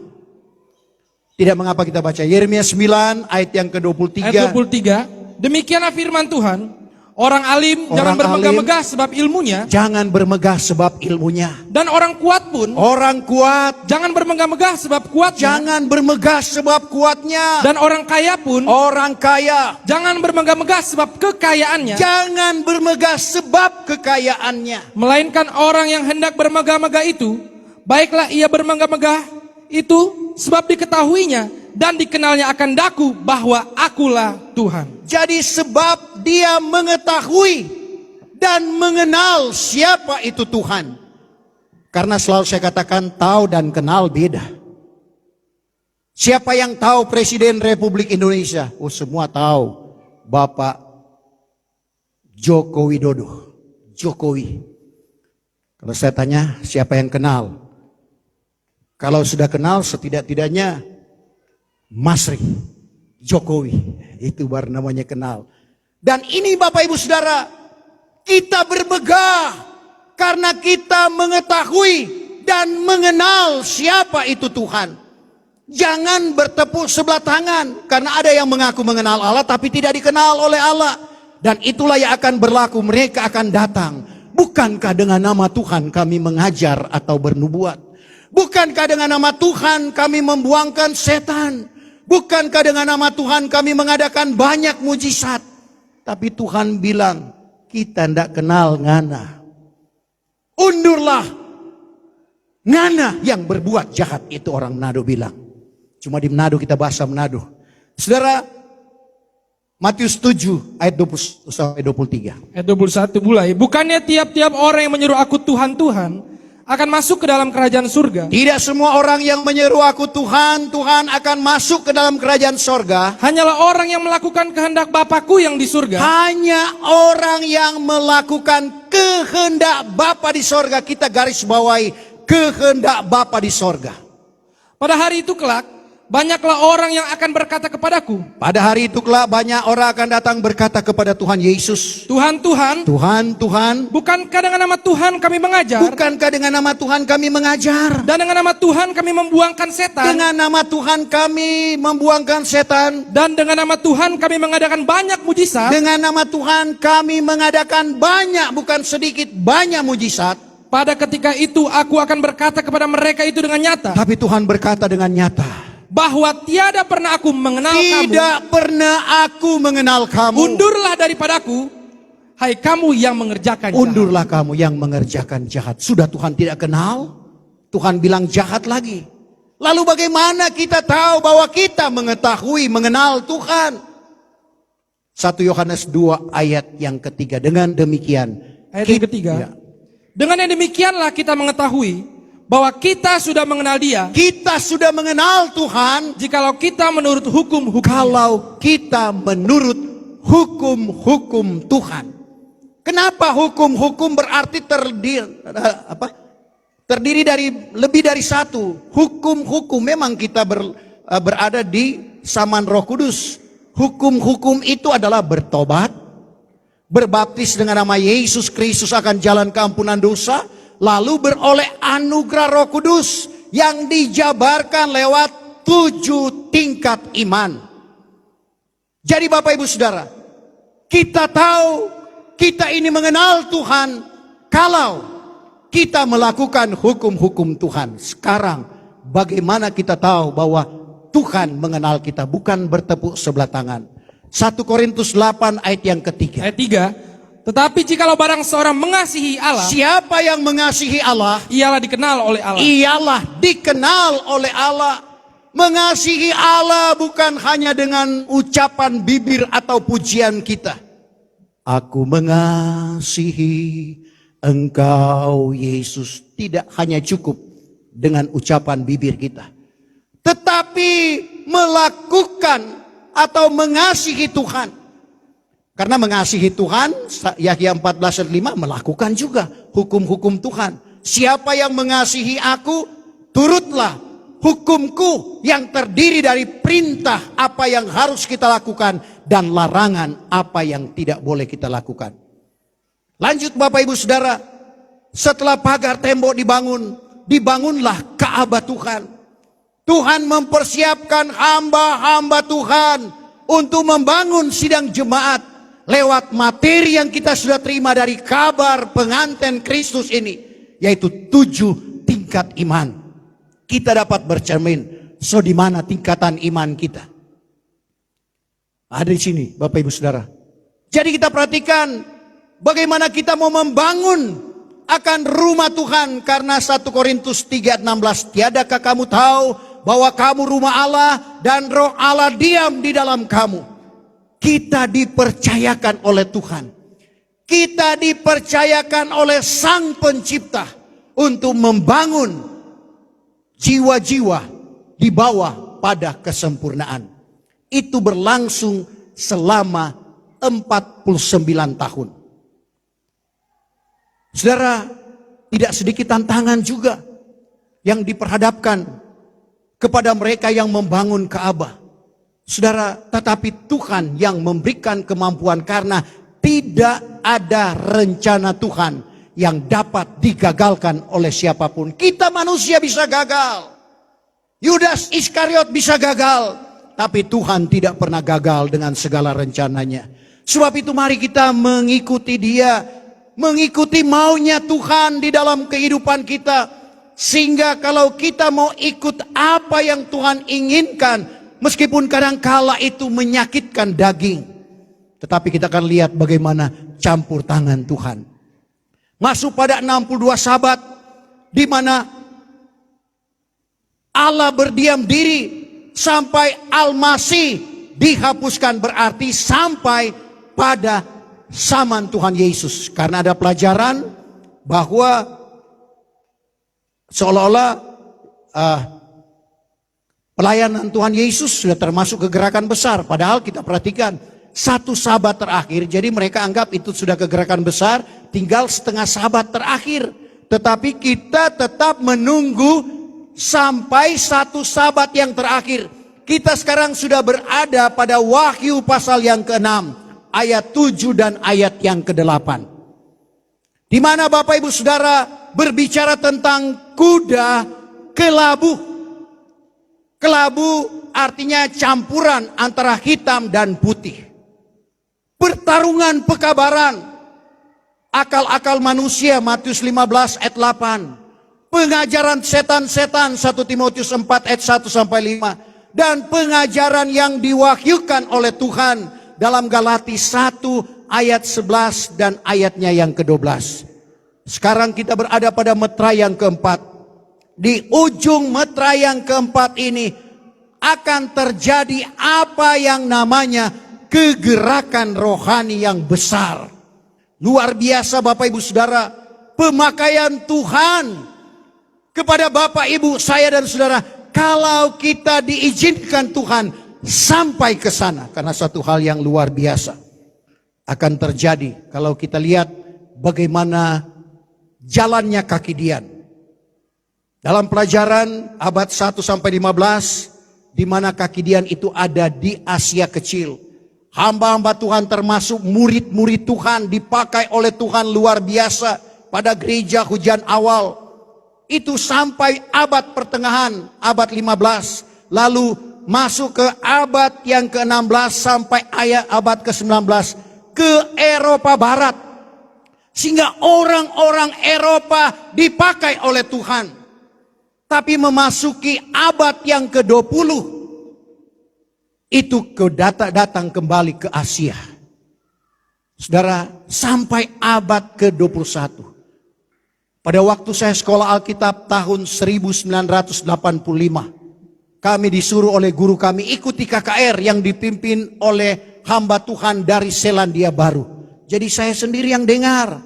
Tidak mengapa kita baca Yeremia 9 ayat yang ke-23. Ayat 23. Demikianlah firman Tuhan. Orang alim jangan bermegah-megah sebab ilmunya. Jangan bermegah sebab ilmunya. Dan orang kuat pun. Orang kuat. Jangan bermegah-megah sebab kuatnya. Jangan bermegah sebab kuatnya. Dan orang kaya pun. Orang kaya. Jangan bermegah-megah sebab kekayaannya. Jangan bermegah sebab kekayaannya. Melainkan orang yang hendak bermegah-megah itu, baiklah ia bermegah-megah itu sebab diketahuinya dan dikenalnya akan daku bahwa akulah Tuhan. Jadi sebab dia mengetahui dan mengenal siapa itu Tuhan. Karena selalu saya katakan tahu dan kenal beda. Siapa yang tahu Presiden Republik Indonesia? Oh, semua tahu. Bapak Joko Widodo. Jokowi. Kalau saya tanya siapa yang kenal? Kalau sudah kenal setidak-tidaknya Masri Jokowi, itu baru namanya kenal. Dan ini Bapak Ibu Saudara, kita bermegah karena kita mengetahui dan mengenal siapa itu Tuhan. Jangan bertepuk sebelah tangan karena ada yang mengaku mengenal Allah tapi tidak dikenal oleh Allah. Dan itulah yang akan berlaku, mereka akan datang. Bukankah dengan nama Tuhan kami mengajar atau bernubuat? Bukankah dengan nama Tuhan kami membuangkan setan? Bukankah dengan nama Tuhan kami mengadakan banyak mujizat? Tapi Tuhan bilang, kita tidak kenal ngana. Undurlah ngana yang berbuat jahat, itu orang Manado bilang. Cuma di Manado kita bahasa Manado. Saudara, Matius 7 ayat 20 sampai 23. Ayat 21 mulai. Bukannya tiap-tiap orang yang menyuruh aku Tuhan, Tuhan akan masuk ke dalam kerajaan surga. Tidak semua orang yang menyeru aku Tuhan, Tuhan akan masuk ke dalam kerajaan surga. Hanyalah orang yang melakukan kehendak Bapakku yang di surga. Hanya orang yang melakukan kehendak Bapa di surga. Kita garis bawahi kehendak Bapa di surga. Pada hari itu kelak, banyaklah orang yang akan berkata kepadaku, Pada hari itu kelak banyak orang akan datang berkata kepada Tuhan Yesus, Tuhan, Tuhan, Tuhan, Tuhan, bukankah dengan nama Tuhan kami mengajar? bukankah dengan nama Tuhan kami mengajar? Dan dengan nama Tuhan kami membuangkan setan? Dengan nama Tuhan kami membuangkan setan. Dan dengan nama Tuhan kami mengadakan banyak mujizat? Dengan nama Tuhan kami mengadakan banyak, bukan sedikit, banyak mujizat. Pada ketika itu aku akan berkata kepada mereka itu dengan nyata, Tapi Tuhan berkata dengan nyata, bahwa tiada pernah aku mengenal kamu. tidak pernah aku mengenal kamu. Undurlah daripadaku, hai kamu yang mengerjakan jahat. Undurlah kamu yang mengerjakan jahat. Sudah Tuhan tidak kenal, Tuhan bilang jahat lagi. Lalu bagaimana kita tahu bahwa kita mengetahui, mengenal Tuhan? 1 Yohanes 2 ayat yang ketiga. Dengan demikian, Ayat yang ketiga. Ya. Dengan yang demikianlah kita mengetahui bahwa kita sudah mengenal Dia, Kita sudah mengenal Tuhan jikalau kita menurut hukum-hukum. kalau kita menurut hukum-hukum Tuhan. Kenapa hukum-hukum berarti terdiri dari lebih dari satu. Hukum-hukum memang kita berada di zaman Roh Kudus. Hukum-hukum itu adalah bertobat, berbaptis dengan nama Yesus Kristus akan jalan keampunan dosa, lalu beroleh anugerah Roh Kudus yang dijabarkan lewat 7 tingkat iman. Jadi Bapak Ibu Saudara, kita tahu kita ini mengenal Tuhan kalau kita melakukan hukum-hukum Tuhan. Sekarang bagaimana kita tahu bahwa Tuhan mengenal kita, bukan bertepuk sebelah tangan. 1 Korintus 8 ayat yang ketiga. Ayat 3. Tetapi jikalau barang seorang mengasihi Allah, Siapa yang mengasihi Allah, ialah dikenal oleh Allah. ialah dikenal oleh Allah. Mengasihi Allah bukan hanya dengan ucapan bibir atau pujian kita. Aku mengasihi Engkau Yesus. Tidak hanya cukup dengan ucapan bibir kita, tetapi melakukan atau mengasihi Tuhan. Karena mengasihi Tuhan, Yahya 14 ayat 5, melakukan juga hukum-hukum Tuhan. Siapa yang mengasihi aku, turutlah hukumku yang terdiri dari perintah apa yang harus kita lakukan dan larangan apa yang tidak boleh kita lakukan. Lanjut Bapak Ibu Saudara, setelah pagar tembok dibangun, dibangunlah Ka'bah Tuhan. Tuhan mempersiapkan hamba-hamba Tuhan untuk membangun sidang jemaat lewat materi yang kita sudah terima dari kabar pengantin Kristus ini, yaitu 7 tingkat iman. Kita dapat bercermin, di mana tingkatan iman kita? Ada di sini Bapak Ibu Saudara. Jadi kita perhatikan bagaimana kita mau membangun akan rumah Tuhan, karena 1 Korintus 3:16, tiadakah kamu tahu bahwa kamu rumah Allah dan Roh Allah diam di dalam kamu. Kita dipercayakan oleh Tuhan. Kita dipercayakan oleh Sang Pencipta untuk membangun jiwa-jiwa di bawah pada kesempurnaan. Itu berlangsung selama 49 tahun. Saudara, tidak sedikit tantangan juga yang diperhadapkan kepada mereka yang membangun Ka'bah. Saudara, tetapi Tuhan yang memberikan kemampuan, karena tidak ada rencana Tuhan yang dapat digagalkan oleh siapapun. Kita manusia bisa gagal. Yudas Iskariot bisa gagal, tapi Tuhan tidak pernah gagal dengan segala rencananya. Sebab itu mari kita mengikuti Dia, mengikuti maunya Tuhan di dalam kehidupan kita, sehingga kalau kita mau ikut apa yang Tuhan inginkan, meskipun kadang-kala itu menyakitkan daging, tetapi kita akan lihat bagaimana campur tangan Tuhan. Masuk pada 62 sahabat, di mana Allah berdiam diri sampai Al-Masih dihapuskan, berarti sampai pada zaman Tuhan Yesus. Karena ada pelajaran bahwa seolah-olah pelayanan Tuhan Yesus sudah termasuk kegerakan besar. Padahal kita perhatikan, satu sahabat terakhir, jadi mereka anggap itu sudah kegerakan besar, tinggal setengah sahabat terakhir. Tetapi kita tetap menunggu sampai satu sahabat yang terakhir. Kita sekarang sudah berada pada Wahyu pasal yang ke-6, ayat 7 dan ayat yang ke-8. Di mana Bapak Ibu Saudara berbicara tentang kuda kelabu. Kelabu artinya campuran antara hitam dan putih. Pertarungan pekabaran. Akal-akal manusia, Matius 15 ayat 8. Pengajaran setan-setan, 1 Timotius 4 ayat 1 sampai 5. Dan pengajaran yang diwahyukan oleh Tuhan dalam Galati 1 ayat 11 dan ayatnya yang ke-12. Sekarang kita berada pada meterai yang keempat. Di ujung meterai yang keempat ini akan terjadi apa yang namanya kegerakan rohani yang besar. Luar biasa Bapak Ibu Saudara, pemakaian Tuhan kepada Bapak Ibu, saya dan saudara. Kalau kita diizinkan Tuhan sampai ke sana, karena satu hal yang luar biasa akan terjadi kalau kita lihat bagaimana jalannya kaki Dian. Dalam pelajaran abad 1 sampai 15, di mana kaki Dian itu ada di Asia Kecil. Hamba-hamba Tuhan termasuk murid-murid Tuhan dipakai oleh Tuhan luar biasa pada gereja hujan awal. Itu sampai abad pertengahan, abad 15. Lalu masuk ke abad yang ke-16 sampai abad ke-19 ke Eropa Barat. Sehingga orang-orang Eropa dipakai oleh Tuhan. Tapi memasuki abad yang ke-20, itu datang kembali ke Asia. Saudara, sampai abad ke-21. Pada waktu saya sekolah Alkitab tahun 1985, kami disuruh oleh guru kami ikuti KKR yang dipimpin oleh hamba Tuhan dari Selandia Baru. Jadi saya sendiri yang dengar.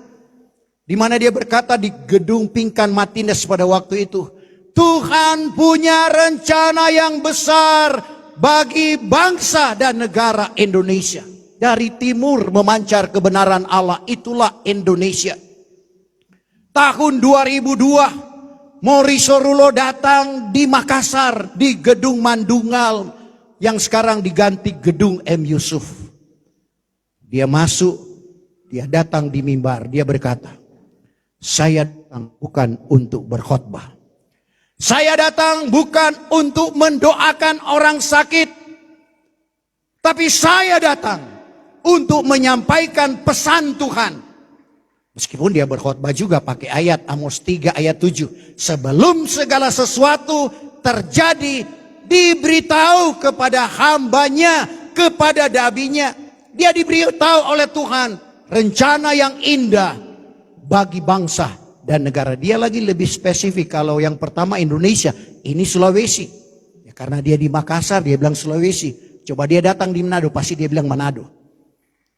Di mana dia berkata di gedung Pingkan Martinez pada waktu itu, Tuhan punya rencana yang besar bagi bangsa dan negara Indonesia. Dari timur memancar kebenaran Allah, itulah Indonesia. Tahun 2002, Mauricio Rulo datang di Makassar, di Gedung Mandungal, yang sekarang diganti Gedung M. Yusuf. Dia masuk, dia datang di mimbar, dia berkata, saya datang bukan untuk berkhotbah. Saya datang bukan untuk mendoakan orang sakit, tapi saya datang untuk menyampaikan pesan Tuhan. Meskipun dia berkhotbah juga pakai ayat Amos 3 ayat 7. Sebelum segala sesuatu terjadi, diberitahu kepada hambanya, kepada nabinya. Dia diberitahu oleh Tuhan rencana yang indah bagi bangsa dan negara. Dia lagi lebih spesifik. Kalau yang pertama Indonesia, ini Sulawesi. Ya, karena dia di Makassar, dia bilang Sulawesi. Coba dia datang di Manado, pasti dia bilang Manado.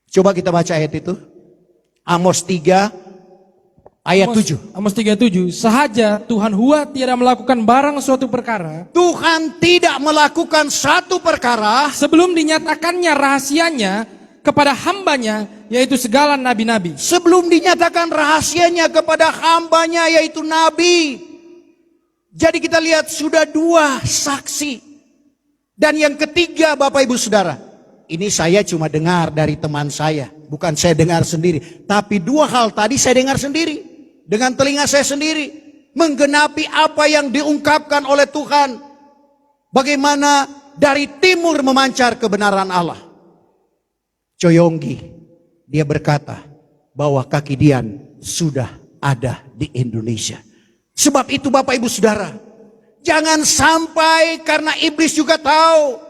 Coba kita baca ayat itu. Amos 3 ayat 7. Amos 3:7. Sahaja Tuhan Hua tiada melakukan barang suatu perkara. Tuhan tidak melakukan satu perkara Sebelum dinyatakannya rahasianya kepada hambanya, yaitu segala nabi-nabi. sebelum dinyatakan rahasianya kepada hambanya, yaitu nabi. Jadi kita lihat sudah dua saksi. Dan yang ketiga Bapak Ibu Saudara, ini saya cuma dengar dari teman saya, bukan saya dengar sendiri. Tapi dua hal tadi saya dengar sendiri, dengan telinga saya sendiri, menggenapi apa yang diungkapkan oleh Tuhan. Bagaimana dari timur memancar kebenaran Allah. Coyonggi, dia berkata bahwa kaki Dian sudah ada di Indonesia. Sebab itu Bapak Ibu Saudara, jangan sampai, karena iblis juga tahu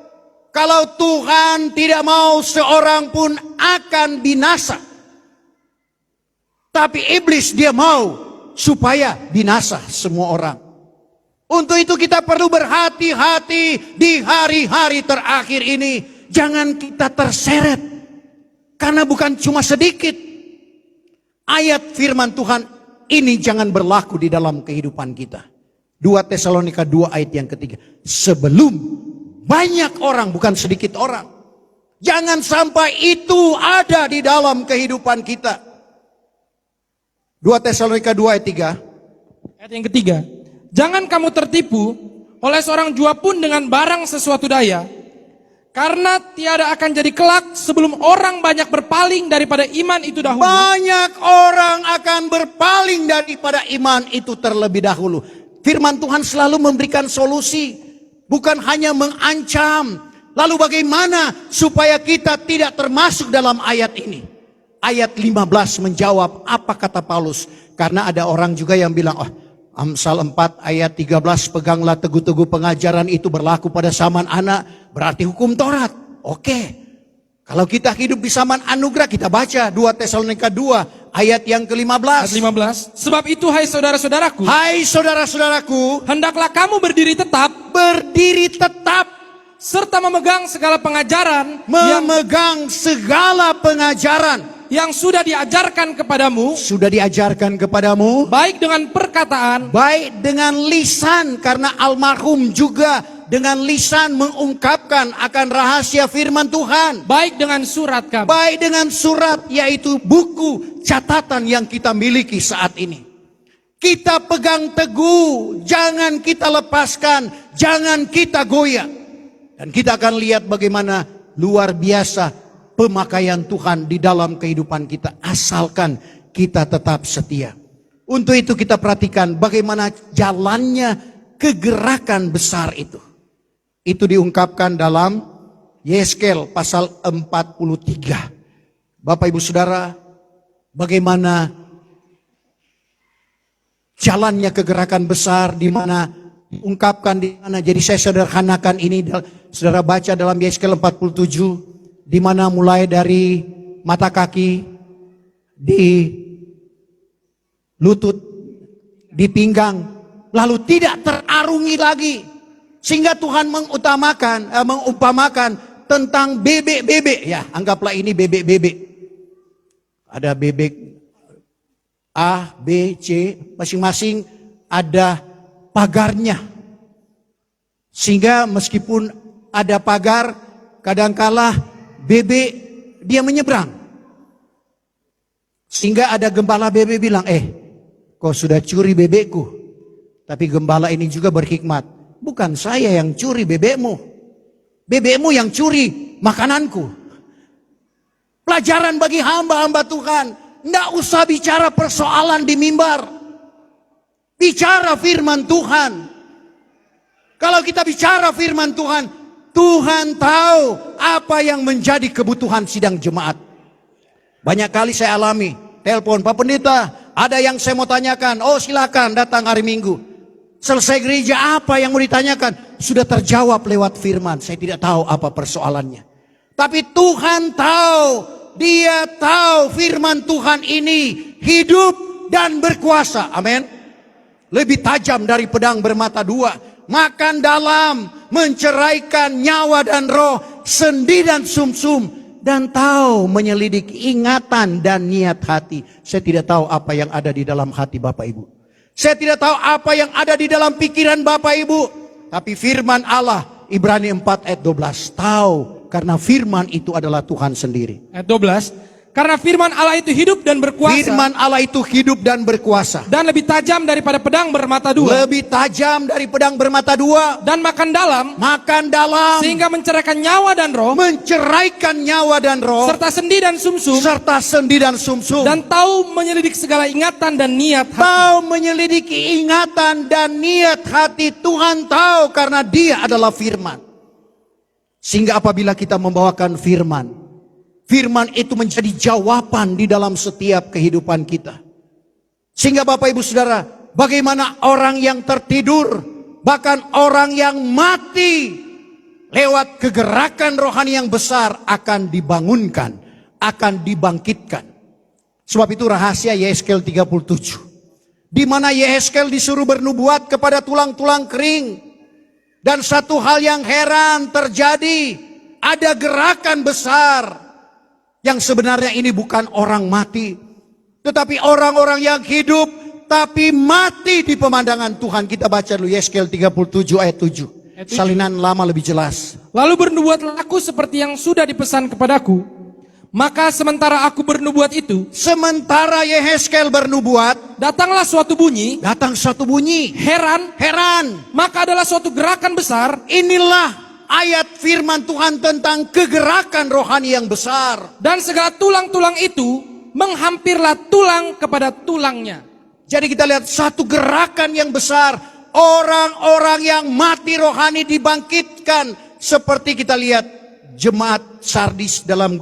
kalau Tuhan tidak mau seorang pun akan binasa. Tapi iblis dia mau supaya binasa semua orang. Untuk itu kita perlu berhati-hati di hari-hari terakhir ini. Jangan kita terseret. Karena bukan cuma sedikit. Ayat firman Tuhan ini jangan berlaku di dalam kehidupan kita. 2 Tesalonika 2 ayat yang ketiga. Sebelum banyak orang, bukan sedikit orang. Jangan sampai itu ada di dalam kehidupan kita. 2 Tesalonika 2 ayat 3. Ayat yang ketiga. Jangan kamu tertipu oleh seorang jua pun dengan barang sesuatu daya, karena tiada akan jadi kelak sebelum orang banyak berpaling daripada iman itu dahulu. Banyak orang akan berpaling daripada iman itu terlebih dahulu. Firman Tuhan selalu memberikan solusi, bukan hanya mengancam. Lalu bagaimana supaya kita tidak termasuk dalam ayat ini? Ayat 15 menjawab apa kata Paulus. Karena ada orang juga yang bilang, Amsal 4 ayat 13, peganglah teguh-teguh pengajaran itu berlaku pada zaman anak, berarti hukum Taurat. Oke. Kalau kita hidup di zaman anugerah, kita baca 2 Tesalonika 2 ayat yang ke-15. Ayat 15. Sebab itu hai saudara-saudaraku, Hai saudara-saudaraku, hendaklah kamu berdiri tetap serta memegang segala pengajaran memegang segala pengajaran yang sudah diajarkan kepadamu, baik dengan perkataan, baik dengan lisan, karena almarhum juga dengan lisan mengungkapkan akan rahasia firman Tuhan, baik dengan surat kami. baik dengan surat, yaitu buku catatan yang kita miliki saat ini. Kita pegang teguh, jangan kita lepaskan, jangan kita goyah. Dan kita akan lihat bagaimana luar biasa pemakaian Tuhan di dalam kehidupan kita, asalkan kita tetap setia. Untuk itu kita perhatikan bagaimana jalannya kegerakan besar itu. Itu diungkapkan dalam Yeskel pasal 43. Bapak Ibu Saudara, bagaimana jalannya kegerakan besar, di mana ungkapkan di mana. Jadi saya sederhanakan ini, saudara baca dalam Yeskel 47, di mana mulai dari mata kaki, di lutut, di pinggang, lalu tidak terarungi lagi, sehingga Tuhan mengumpamakan tentang bebek-bebek, ya anggaplah ini bebek-bebek. Ada bebek A, B, C, masing-masing ada pagarnya. Sehingga meskipun ada pagar, kadangkala bebek dia menyeberang. Sehingga ada gembala bebek bilang, kau sudah curi bebekku. Tapi gembala ini juga berhikmat. Bukan saya yang curi bebekmu. Bebekmu yang curi makananku. Pelajaran bagi hamba-hamba Tuhan. Tidak usah bicara persoalan di mimbar. Bicara firman Tuhan. Kalau kita bicara firman Tuhan, Tuhan tahu apa yang menjadi kebutuhan sidang jemaat. Banyak kali saya alami, telepon, Pak Pendeta, ada yang saya mau tanyakan. Oh silakan datang hari Minggu. Selesai gereja, apa yang mau ditanyakan? Sudah terjawab lewat firman. Saya tidak tahu apa persoalannya. Tapi Tuhan tahu. Dia tahu firman Tuhan ini hidup dan berkuasa. Amin. Lebih tajam dari pedang bermata dua. Makan dalam, menceraikan nyawa dan roh, sendi dan sumsum. Dan tahu menyelidik ingatan dan niat hati. Saya tidak tahu apa yang ada di dalam hati Bapak Ibu. Saya tidak tahu apa yang ada di dalam pikiran Bapak Ibu. Tapi firman Allah, Ibrani 4 ayat 12, tahu. Karena firman itu adalah Tuhan sendiri. Ayat 12. Karena firman Allah itu hidup dan berkuasa. Firman Allah itu hidup dan berkuasa. Dan lebih tajam daripada pedang bermata dua. Lebih tajam dari pedang bermata dua. Dan makan dalam. Makan dalam. Sehingga menceraikan nyawa dan roh. Menceraikan nyawa dan roh. Serta sendi dan sumsum. Serta sendi dan sumsum. Dan tahu menyelidik segala ingatan dan niat hati. Tahu menyelidiki ingatan dan niat hati. Tuhan tahu karena Dia adalah firman. Sehingga apabila kita membawakan firman, firman itu menjadi jawaban di dalam setiap kehidupan kita. Sehingga Bapak Ibu Saudara, bagaimana orang yang tertidur, bahkan orang yang mati, lewat kegerakan rohani yang besar akan dibangunkan, akan dibangkitkan. Sebab itu rahasia Yeskel 37. Di mana Yeskel disuruh bernubuat kepada tulang-tulang kering. Dan satu hal yang heran terjadi, ada gerakan besar yang sebenarnya ini bukan orang mati, tetapi orang-orang yang hidup tapi mati di pemandangan Tuhan. Kita baca dulu Yeskel 37 ayat 7. Salinan lama lebih jelas. Lalu bernubuatlah aku seperti yang sudah dipesan kepadaku. Maka sementara aku bernubuat itu, sementara Yehezkel bernubuat, datanglah suatu bunyi, datang satu bunyi. heran, maka adalah suatu gerakan besar, Inilah ayat firman Tuhan tentang kegerakan rohani yang besar. dan segala tulang-tulang itu menghampirlah tulang kepada tulangnya. Jadi kita lihat satu gerakan yang besar. Orang-orang yang mati rohani dibangkitkan. Seperti kita lihat jemaat Sardis dalam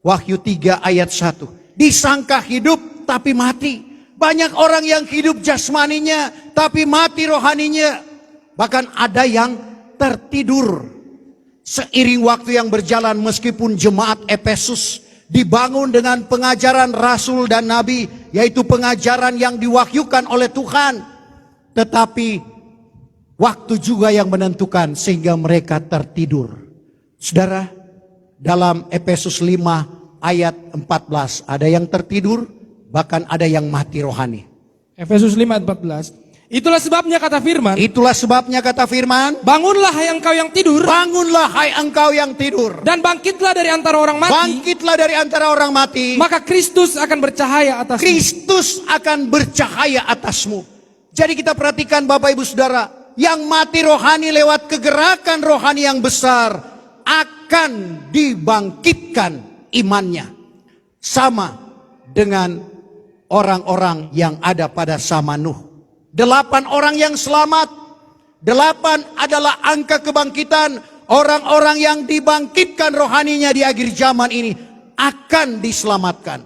Wahyu 3 ayat 1. Disangka hidup tapi mati. Banyak orang yang hidup jasmaninya tapi mati rohaninya. Bahkan ada yang tertidur. Seiring waktu yang berjalan, meskipun jemaat Efesus dibangun dengan pengajaran rasul dan nabi, yaitu pengajaran yang diwahyukan oleh Tuhan, tetapi waktu juga yang menentukan sehingga mereka tertidur. Saudara, dalam Efesus 5 ayat 14 ada yang tertidur, bahkan ada yang mati rohani. Efesus 5 ayat 14. Itulah sebabnya kata firman, bangunlah hai engkau yang tidur, bangunlah hai engkau yang tidur, dan bangkitlah dari antara orang mati, maka Kristus akan bercahaya atasmu. Kristus akan bercahaya atasmu. Jadi kita perhatikan Bapak Ibu Saudara, yang mati rohani lewat kegerakan rohani yang besar akan dibangkitkan imannya. Sama dengan orang-orang yang ada pada zaman Nuh. 8 orang yang selamat. 8 adalah angka kebangkitan. Orang-orang yang dibangkitkan rohaninya di akhir zaman ini akan diselamatkan.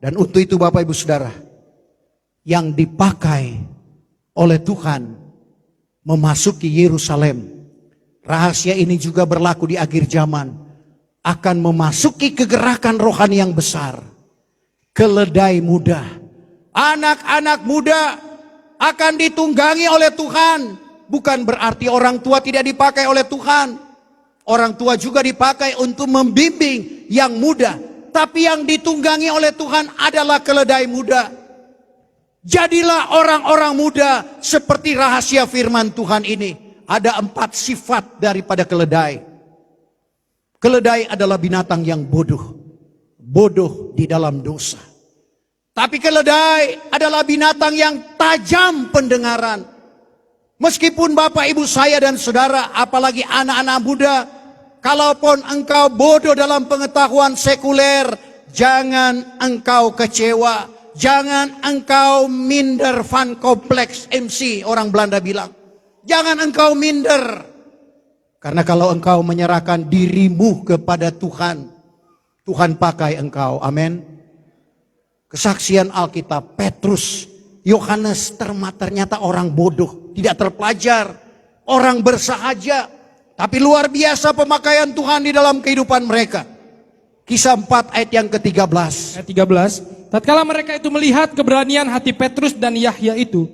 Dan untuk itu Bapak Ibu Saudara, yang dipakai oleh Tuhan memasuki Yerusalem, rahasia ini juga berlaku di akhir zaman, akan memasuki kegerakan rohani yang besar. Keledai muda, anak-anak muda akan ditunggangi oleh Tuhan. Bukan berarti orang tua tidak dipakai oleh Tuhan. Orang tua juga dipakai untuk membimbing yang muda. Tapi yang ditunggangi oleh Tuhan adalah keledai muda. Jadilah orang-orang muda seperti rahasia firman Tuhan ini. Ada 4 sifat daripada keledai. Keledai adalah binatang yang bodoh. Bodoh di dalam dosa. Tapi keledai adalah binatang yang tajam pendengaran. Meskipun Bapak Ibu saya dan saudara, apalagi anak-anak muda, kalaupun engkau bodoh dalam pengetahuan sekuler, jangan engkau kecewa. Jangan engkau minder van kompleks MC, orang Belanda bilang. Jangan engkau minder. Karena kalau engkau menyerahkan dirimu kepada Tuhan, Tuhan pakai engkau. Amin. Kesaksian Alkitab, Petrus, Yohanes ternyata orang bodoh, tidak terpelajar, orang bersahaja, tapi luar biasa pemakaian Tuhan di dalam kehidupan mereka. Kisah 4 ayat yang ke-13. Ayat 13. Tatkala mereka itu melihat keberanian hati Petrus dan Yahya itu,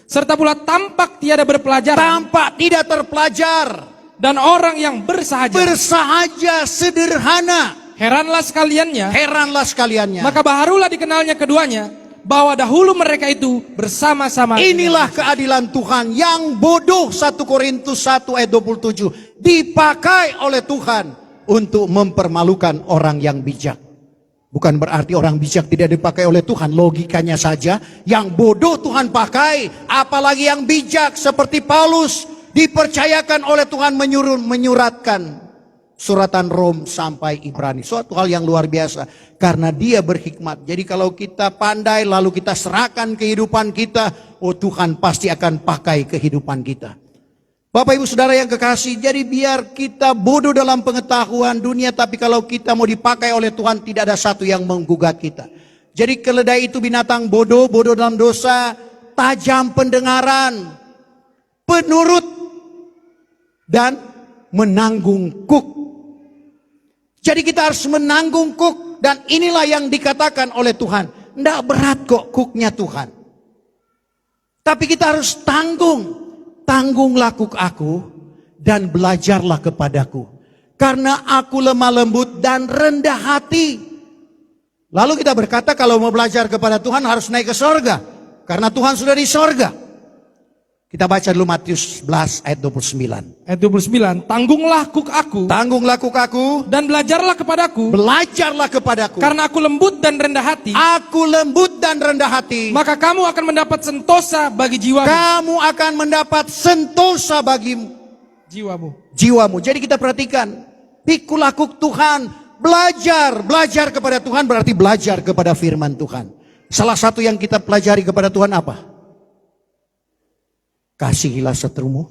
serta pula tampak tiada berpelajaran, tampak tidak terpelajar, dan orang yang bersahaja, sederhana. Heranlah sekaliannya. Maka barulah dikenalnya keduanya, bahwa dahulu mereka itu bersama-sama. Inilah keadilan Tuhan. Yang bodoh, 1 Korintus 1 ayat 27, dipakai oleh Tuhan untuk mempermalukan orang yang bijak. Bukan berarti orang bijak tidak dipakai oleh Tuhan. Logikanya saja, yang bodoh Tuhan pakai, apalagi yang bijak seperti Paulus dipercayakan oleh Tuhan menyuratkan suratan Rom sampai Ibrani. Suatu hal yang luar biasa karena dia berhikmat. Jadi kalau kita pandai lalu kita serahkan kehidupan kita, oh Tuhan pasti akan pakai kehidupan kita. Bapak Ibu Saudara yang kekasih, jadi biar kita bodoh dalam pengetahuan dunia, tapi kalau kita mau dipakai oleh Tuhan, tidak ada satu yang menggugat kita. Jadi keledai itu binatang bodoh, bodoh dalam dosa, tajam pendengaran, penurut, dan menanggung kuk. Jadi kita harus menanggung kuk, dan inilah yang dikatakan oleh Tuhan. Tidak berat kok kuknya Tuhan. Tapi kita harus tanggung. Tanggunglah kuk aku dan belajarlah kepadaku. Karena aku lemah lembut dan rendah hati. Lalu kita berkata kalau mau belajar kepada Tuhan harus naik ke sorga. Karena Tuhan sudah di sorga. Kita baca dulu Matius 11 ayat 29. Ayat 29, tanggunglah kuk aku Tanggunglah kuk aku, dan belajarlah kepadaku, belajarlah kepadaku. karena aku lembut dan rendah hati, Aku lembut dan rendah hati. maka kamu akan mendapat sentosa bagi jiwamu. Kamu akan mendapat sentosa bagi jiwamu. Jadi kita perhatikan, pikul kuk Tuhan, belajar kepada Tuhan berarti belajar kepada firman Tuhan. Salah satu yang kita pelajari kepada Tuhan apa? Kasihilah seterumu,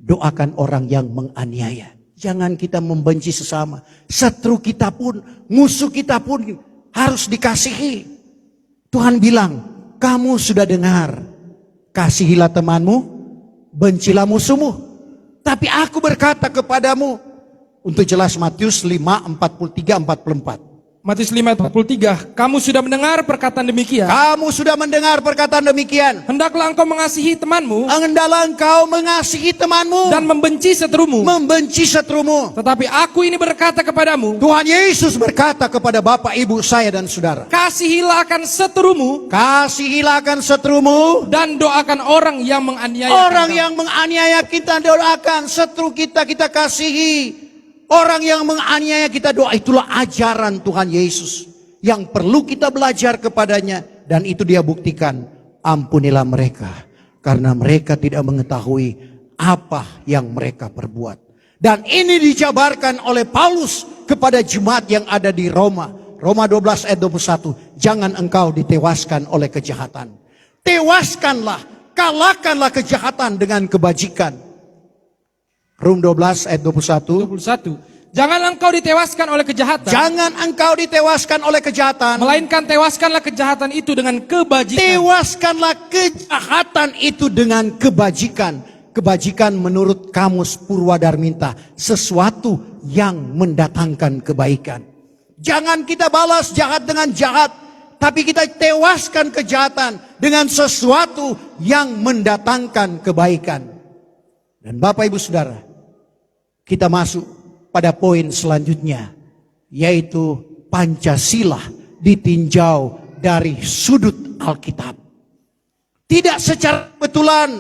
doakan orang yang menganiaya. Jangan kita membenci sesama. Setru kita pun, musuh kita pun harus dikasihi. Tuhan bilang, kamu sudah dengar, kasihilah temanmu, bencilah musuhmu. Tapi aku berkata kepadamu, untuk jelas Matius 5, 43, 44. Matius 5:43, kamu sudah mendengar perkataan demikian. Kamu sudah mendengar perkataan demikian. Hendaklah engkau mengasihi temanmu Hendaklah engkau mengasihi temanmu dan membenci seterumu. membenci setrumu. Tetapi aku ini berkata kepadamu, Tuhan Yesus berkata kepada Bapak, Ibu, saya dan saudara, kasihilah akan seterumu kasihilah akan setrumu. dan doakan orang yang menganiaya Orang kamu. yang menganiaya kita doakan, setru kita kasihi. Orang yang menganiaya kita doa, itulah ajaran Tuhan Yesus yang perlu kita belajar kepadanya, dan itu dia buktikan. Ampunilah mereka karena mereka tidak mengetahui apa yang mereka perbuat. Dan ini dijabarkan oleh Paulus kepada jemaat yang ada di Roma. Roma 12 ayat 21. Jangan engkau ditewaskan oleh kejahatan. Tewaskanlah, kalahkanlah kejahatan dengan kebajikan. Rum 12 ayat 21. 21. Jangan engkau ditewaskan oleh kejahatan, Jangan engkau ditewaskan oleh kejahatan, melainkan tewaskanlah kejahatan itu dengan kebajikan. tewaskanlah kejahatan itu dengan kebajikan. Kebajikan menurut Kamus Purwadarminta, sesuatu yang mendatangkan kebaikan. Jangan kita balas jahat dengan jahat, tapi kita tewaskan kejahatan dengan sesuatu yang mendatangkan kebaikan. Dan Bapak Ibu Saudara, kita masuk pada poin selanjutnya, yaitu Pancasila ditinjau dari sudut Alkitab. Tidak secara kebetulan,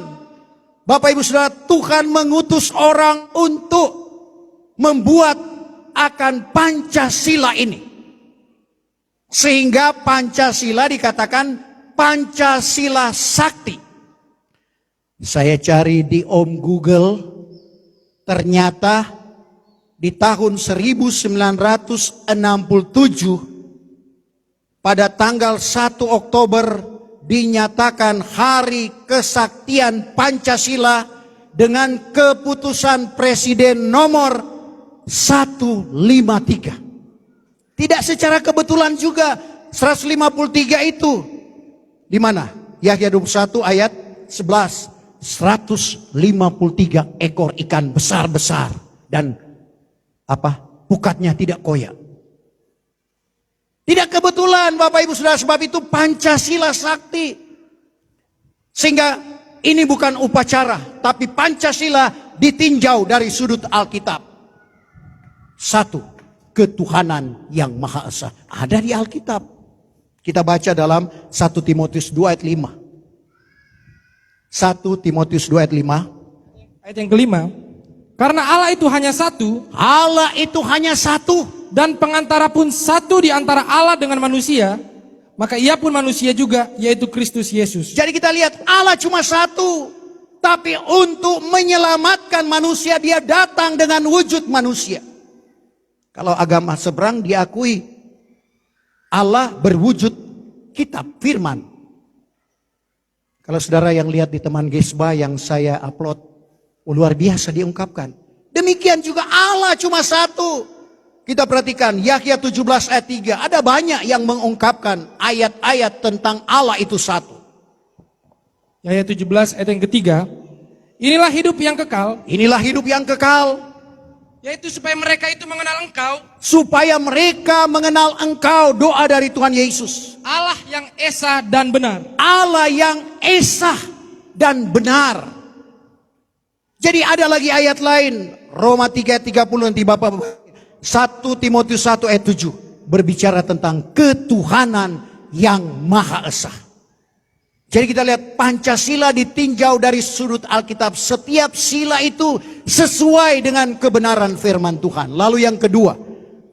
Bapak Ibu Saudara, Tuhan mengutus orang untuk membuat akan Pancasila ini. Sehingga Pancasila dikatakan Pancasila Sakti. Saya cari di Om Google, ternyata di tahun 1967 pada tanggal 1 Oktober dinyatakan Hari Kesaktian Pancasila dengan keputusan Presiden nomor 153. Tidak secara kebetulan juga 153 itu di mana? Yahya 21 ayat 11. 153 ekor ikan besar-besar dan pukatnya tidak koyak. Tidak kebetulan Bapak Ibu Saudara, sebab itu Pancasila Sakti. Sehingga ini bukan upacara, tapi Pancasila ditinjau dari sudut Alkitab. Satu, ketuhanan yang Maha Esa ada di Alkitab. Kita baca dalam 1 Timotius 2 ayat 5. 1 Timotius 2 ayat 5. Ayat yang kelima. Karena Allah itu hanya satu. Allah itu hanya satu. Dan pengantara pun satu di antara Allah dengan manusia. Maka ia pun manusia juga, yaitu Kristus Yesus. Jadi kita lihat Allah cuma satu. Tapi untuk menyelamatkan manusia, dia datang dengan wujud manusia. Kalau agama seberang diakui Allah berwujud kitab, firman. Kalau saudara yang lihat di teman Gesba yang saya upload, luar biasa diungkapkan. Demikian juga Allah cuma satu. Kita perhatikan Yahya 17 ayat 3. Ada banyak yang mengungkapkan ayat-ayat tentang Allah itu satu. Yahya 17 ayat yang ketiga. Inilah hidup yang kekal. Inilah hidup yang kekal. Yaitu supaya mereka itu mengenal engkau. Supaya mereka mengenal engkau, doa dari Tuhan Yesus. Allah yang esa dan benar. Allah yang esa dan benar. Jadi ada lagi ayat lain. Roma 3 ayat 30 nanti Bapak. 1 Timotius 1 ayat 7. Berbicara tentang ketuhanan yang Maha Esa. Jadi kita lihat Pancasila ditinjau dari sudut Alkitab. Setiap sila itu sesuai dengan kebenaran firman Tuhan. Lalu yang kedua,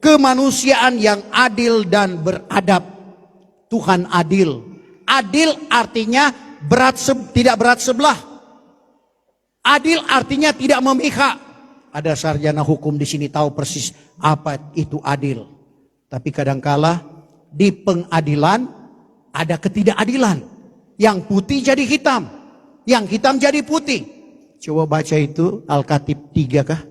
kemanusiaan yang adil dan beradab. Tuhan adil. Adil artinya tidak berat sebelah. Adil artinya tidak memihak. Ada sarjana hukum di sini tahu persis apa itu adil. Tapi kadangkala di pengadilan ada ketidakadilan. Yang putih jadi hitam, yang hitam jadi putih. Coba baca itu Al-Khatib 3 kah?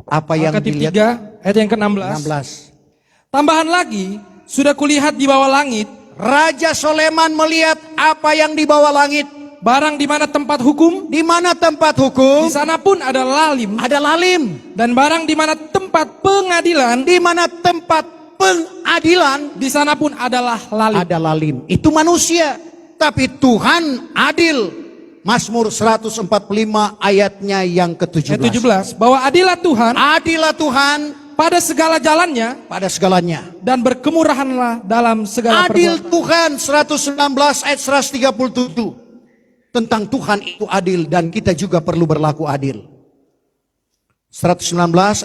Apa yang Al-Khatib dilihat? 3 ayat yang ke-16. 16. Tambahan lagi, sudah kulihat di bawah langit, Raja Soleman melihat apa yang di bawah langit. barang di mana tempat hukum, Di mana tempat hukum? di sana pun ada lalim. Ada lalim. Dan barang di mana tempat pengadilan, Di mana tempat pengadilan? di sana pun adalah lalim. Ada lalim. Itu manusia. Tapi Tuhan adil. Mazmur 145 ayatnya yang ke-17. Ayat 17, bahwa adilah Tuhan Adilah Tuhan pada segala jalannya pada segalanya. dan berkemurahanlah dalam segala Adil perbuatan. Tuhan 119 ayat 137. Tentang Tuhan itu adil dan kita juga perlu berlaku adil. 119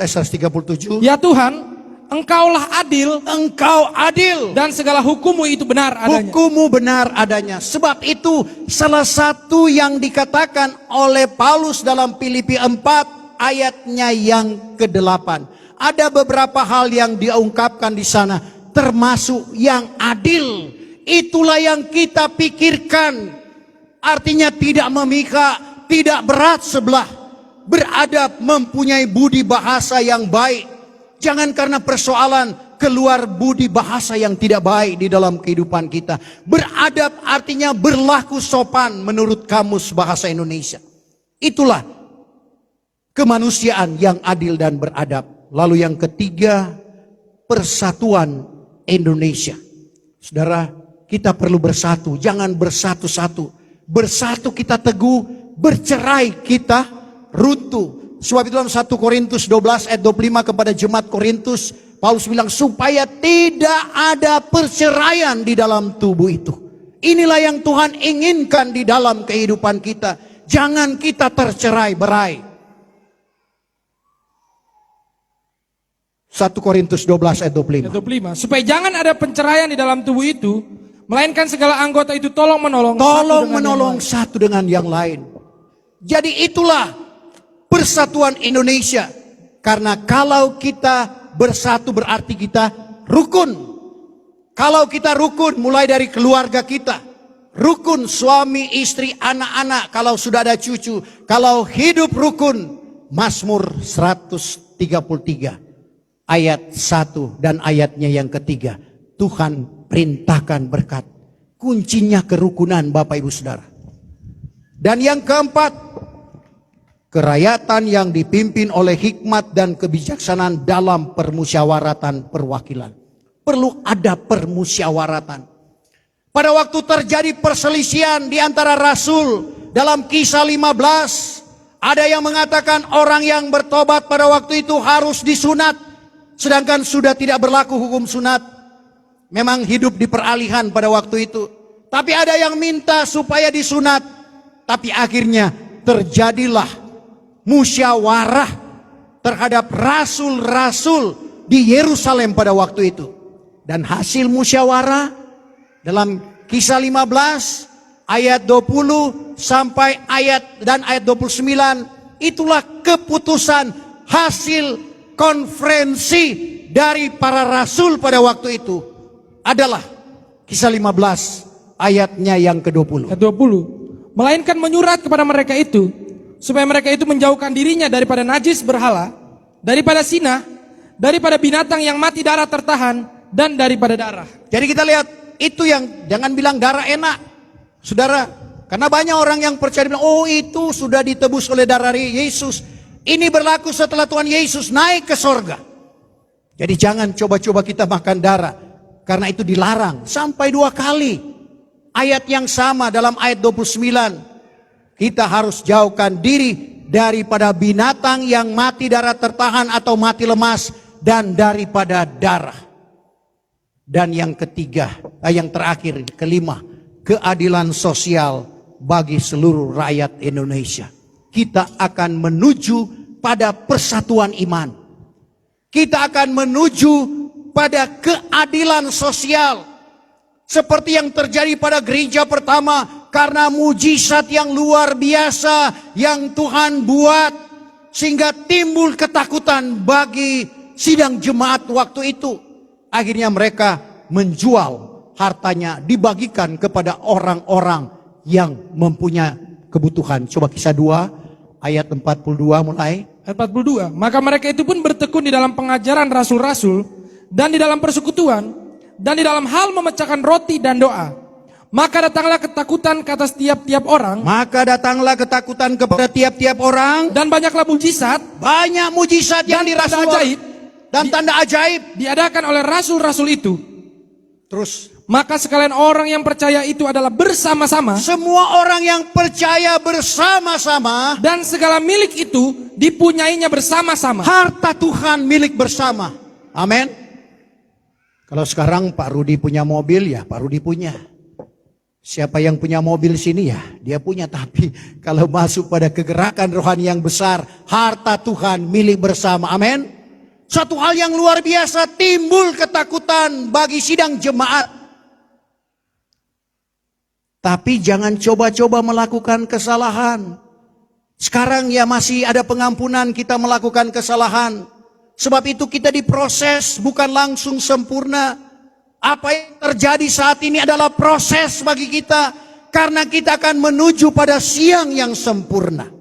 ayat 137. Ya Tuhan, Engkaulah adil Engkau adil. dan segala hukummu itu benar adanya. Hukummu benar adanya. Sebab itu salah satu yang dikatakan oleh Paulus dalam Filipi 4 ayatnya yang ke-8. Ada beberapa hal yang diungkapkan di sana, termasuk yang adil. Itulah yang kita pikirkan. Artinya tidak memihak, tidak berat sebelah, beradab, mempunyai budi bahasa yang baik. Jangan karena persoalan keluar budi bahasa yang tidak baik di dalam kehidupan kita. Beradab artinya berlaku sopan menurut kamus bahasa Indonesia. Itulah kemanusiaan yang adil dan beradab. Lalu yang ketiga, persatuan Indonesia. Saudara, kita perlu bersatu, jangan bersatu-satu. Bersatu kita teguh, bercerai kita runtuh. Sebab itu dalam 1 Korintus 12 ayat 25 kepada jemaat Korintus, Paulus bilang supaya tidak ada perceraian di dalam tubuh itu. Inilah yang Tuhan inginkan di dalam kehidupan kita. Jangan kita tercerai-berai. 1 Korintus 12 ayat 25. Ayat 25, supaya jangan ada penceraian di dalam tubuh itu, melainkan segala anggota itu tolong menolong Satu dengan yang lain. Jadi itulah persatuan Indonesia. Karena kalau kita bersatu berarti kita rukun. Kalau kita rukun mulai dari keluarga kita. Rukun suami, istri, anak-anak. Kalau sudah ada cucu. Kalau hidup rukun. Mazmur 133 ayat 1 dan ayatnya yang ketiga. Tuhan perintahkan berkat. Kuncinya kerukunan Bapak Ibu Saudara. Dan yang keempat, kerakyatan yang dipimpin oleh hikmat dan kebijaksanaan dalam permusyawaratan perwakilan. Perlu ada permusyawaratan. Pada waktu terjadi perselisihan di antara rasul dalam Kisah 15, ada yang mengatakan orang yang bertobat pada waktu itu harus disunat, sedangkan sudah tidak berlaku hukum sunat. Memang hidup di peralihan pada waktu itu. Tapi ada yang minta supaya disunat. Tapi akhirnya terjadilah musyawarah terhadap rasul-rasul di Yerusalem pada waktu itu. Dan hasil musyawarah dalam Kisah 15 ayat 20 sampai ayat 29, itulah keputusan hasil konferensi dari para rasul pada waktu itu adalah Kisah 15 ayatnya yang ke-20. Ayat 20, melainkan menyurat kepada mereka itu supaya mereka itu menjauhkan dirinya daripada najis berhala, daripada sinah, daripada binatang yang mati darah tertahan, dan daripada darah. Jadi kita lihat, itu yang jangan bilang darah enak, saudara. Karena banyak orang yang percaya bilang, oh itu sudah ditebus oleh darah Yesus. Ini berlaku setelah Tuhan Yesus naik ke sorga. Jadi jangan coba-coba kita makan darah. Karena itu dilarang sampai 2 kali. Ayat yang sama dalam ayat 29. Kita harus jauhkan diri daripada binatang yang mati darah tertahan atau mati lemas, dan daripada darah. Dan yang ketiga, yang terakhir, kelima, keadilan sosial bagi seluruh rakyat Indonesia. Kita akan menuju pada persatuan iman. Kita akan menuju pada keadilan sosial. Seperti yang terjadi pada gereja pertama, karena mujizat yang luar biasa yang Tuhan buat, sehingga timbul ketakutan bagi sidang jemaat waktu itu. Akhirnya mereka menjual hartanya, dibagikan kepada orang-orang yang mempunyai kebutuhan. Coba Kisah 2 ayat 42 mulai. Ayat 42. Maka mereka itu pun bertekun di dalam pengajaran rasul-rasul dan di dalam persekutuan dan di dalam hal memecahkan roti dan doa. Maka datanglah ketakutan ke atas tiap-tiap orang. Maka datanglah ketakutan kepada tiap-tiap orang. Dan banyaklah mujizat. Banyak mujizat yang dirasulah. Dan tanda ajaib diadakan oleh rasul-rasul itu. Terus. Maka sekalian orang yang percaya itu adalah bersama-sama. Semua orang yang percaya bersama-sama. Dan segala milik itu dipunyainya bersama-sama. Harta Tuhan milik bersama. Amin. Kalau sekarang Pak Rudi punya mobil, ya Pak Rudi punya. Siapa yang punya mobil sini, ya dia punya. Tapi kalau masuk pada kegerakan rohani yang besar, harta Tuhan milik bersama. Amin. Satu hal yang luar biasa, timbul ketakutan bagi sidang jemaat. Tapi jangan coba-coba melakukan kesalahan. Sekarang ya masih ada pengampunan kita melakukan kesalahan. Sebab itu kita diproses, bukan langsung sempurna. Apa yang terjadi saat ini adalah proses bagi kita. Karena kita akan menuju pada siang yang sempurna.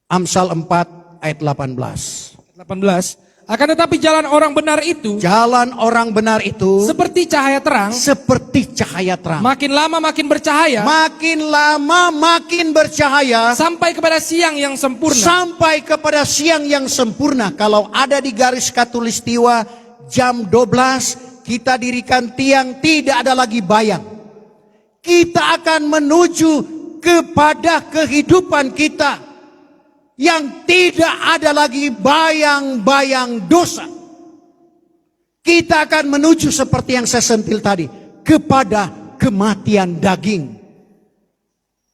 Amsal 4 ayat 18. 18. Akan tetapi jalan orang benar itu. Jalan orang benar itu. Seperti cahaya terang. Seperti cahaya terang. Makin lama makin bercahaya. Makin lama makin bercahaya. Sampai kepada siang yang sempurna. Sampai kepada siang yang sempurna. Kalau ada di garis khatulistiwa jam 12 kita dirikan tiang, tidak ada lagi bayang. Kita akan menuju kepada kehidupan kita yang tidak ada lagi bayang-bayang dosa. Kita akan menuju seperti yang saya sentil tadi, kepada kematian daging.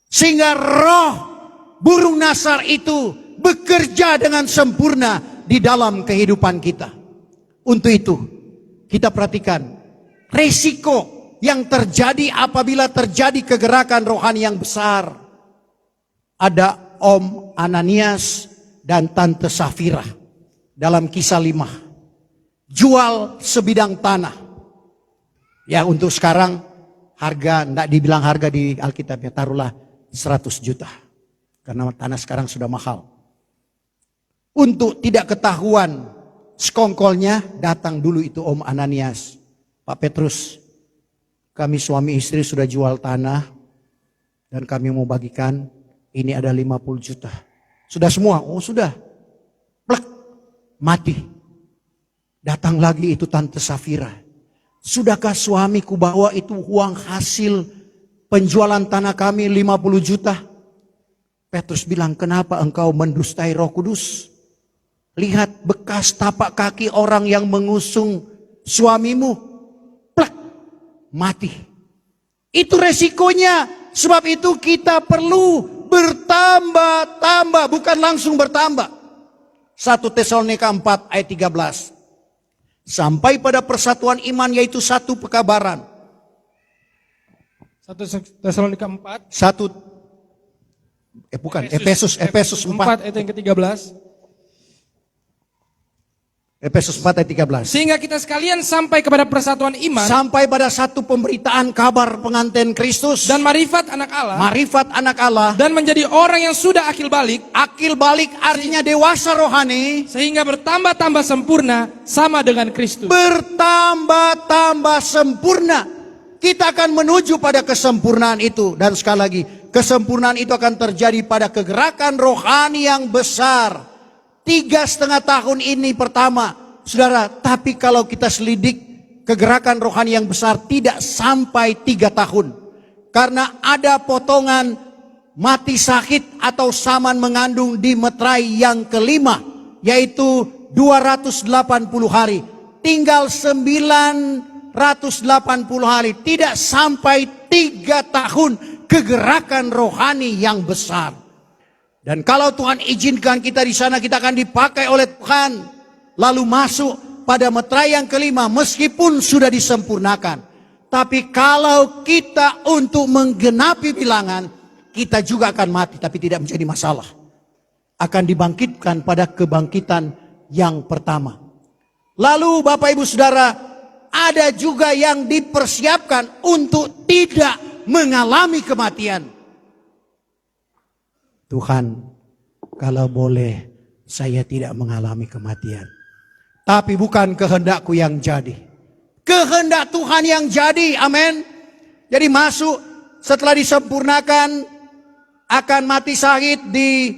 Sehingga roh burung nasar itu bekerja dengan sempurna di dalam kehidupan kita. Untuk itu, kita perhatikan resiko yang terjadi apabila terjadi kegerakan rohani yang besar. Ada Om Ananias dan Tante Safira dalam Kisah 5. Jual sebidang tanah. Ya, untuk sekarang harga, tidak dibilang harga di Alkitab, ya taruhlah 100 juta. Karena tanah sekarang sudah mahal. Untuk tidak ketahuan sekongkolnya, datang dulu itu Om Ananias. Pak Petrus, kami suami istri sudah jual tanah dan kami mau bagikan. Ini ada 50 juta. Sudah semua? Oh sudah. Plek. Mati. Datang lagi itu Tante Safira. Sudahkah suamiku bawa itu uang hasil penjualan tanah kami 50 juta? Petrus bilang, kenapa engkau mendustai Roh Kudus? Lihat bekas tapak kaki orang yang mengusung suamimu. Plek. Mati. Itu resikonya. Sebab itu kita perlu bertambah-tambah, bukan langsung bertambah. 1 Tesalonika 4 ayat 13. Sampai pada persatuan iman, yaitu satu pekabaran. 1 Tesalonika 4. Efesus 4 ayat yang ke-13. Efesus 4 ayat 13. Sehingga kita sekalian sampai kepada persatuan iman. Sampai pada satu pemberitaan kabar pengantin Kristus. Dan marifat anak Allah. Marifat anak Allah. Dan menjadi orang yang sudah akil balik. Akil balik artinya dewasa rohani. Sehingga bertambah-tambah sempurna sama dengan Kristus. Bertambah-tambah sempurna. Kita akan menuju pada kesempurnaan itu. Dan sekali lagi, kesempurnaan itu akan terjadi pada kegerakan rohani yang besar. 3,5 tahun ini pertama, saudara. Tapi kalau kita selidik kegerakan rohani yang besar, tidak sampai 3 tahun. Karena ada potongan mati sakit atau saman mengandung di meterai yang kelima, yaitu 280 hari. Tinggal 9 hari, tidak sampai 3 tahun kegerakan rohani yang besar. Dan kalau Tuhan izinkan kita di sana, kita akan dipakai oleh Tuhan. Lalu masuk pada meterai yang kelima, meskipun sudah disempurnakan. Tapi kalau kita untuk menggenapi bilangan, kita juga akan mati, tapi tidak menjadi masalah. Akan dibangkitkan pada kebangkitan yang pertama. Lalu Bapak Ibu Saudara, ada juga yang dipersiapkan untuk tidak mengalami kematian. Tuhan, kalau boleh saya tidak mengalami kematian. Tapi bukan kehendakku yang jadi. Kehendak Tuhan yang jadi, amin. Jadi masuk setelah disempurnakan, akan mati syahid di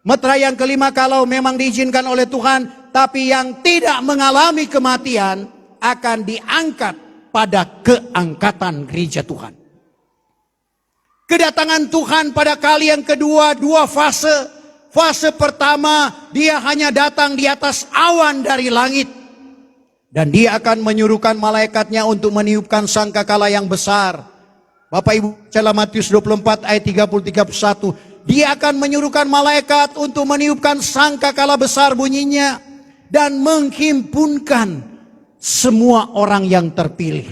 meterai yang kelima kalau memang diizinkan oleh Tuhan. Tapi yang tidak mengalami kematian akan diangkat pada keangkatan gereja Tuhan. Kedatangan Tuhan pada kali yang kedua, 2 fase. Fase pertama, dia hanya datang di atas awan dari langit. Dan dia akan menyuruhkan malaikatnya untuk meniupkan sangkakala yang besar. Bapak Ibu, dalam Matius 24 ayat 30-31. Dia akan menyuruhkan malaikat untuk meniupkan sangkakala besar bunyinya. Dan menghimpunkan semua orang yang terpilih.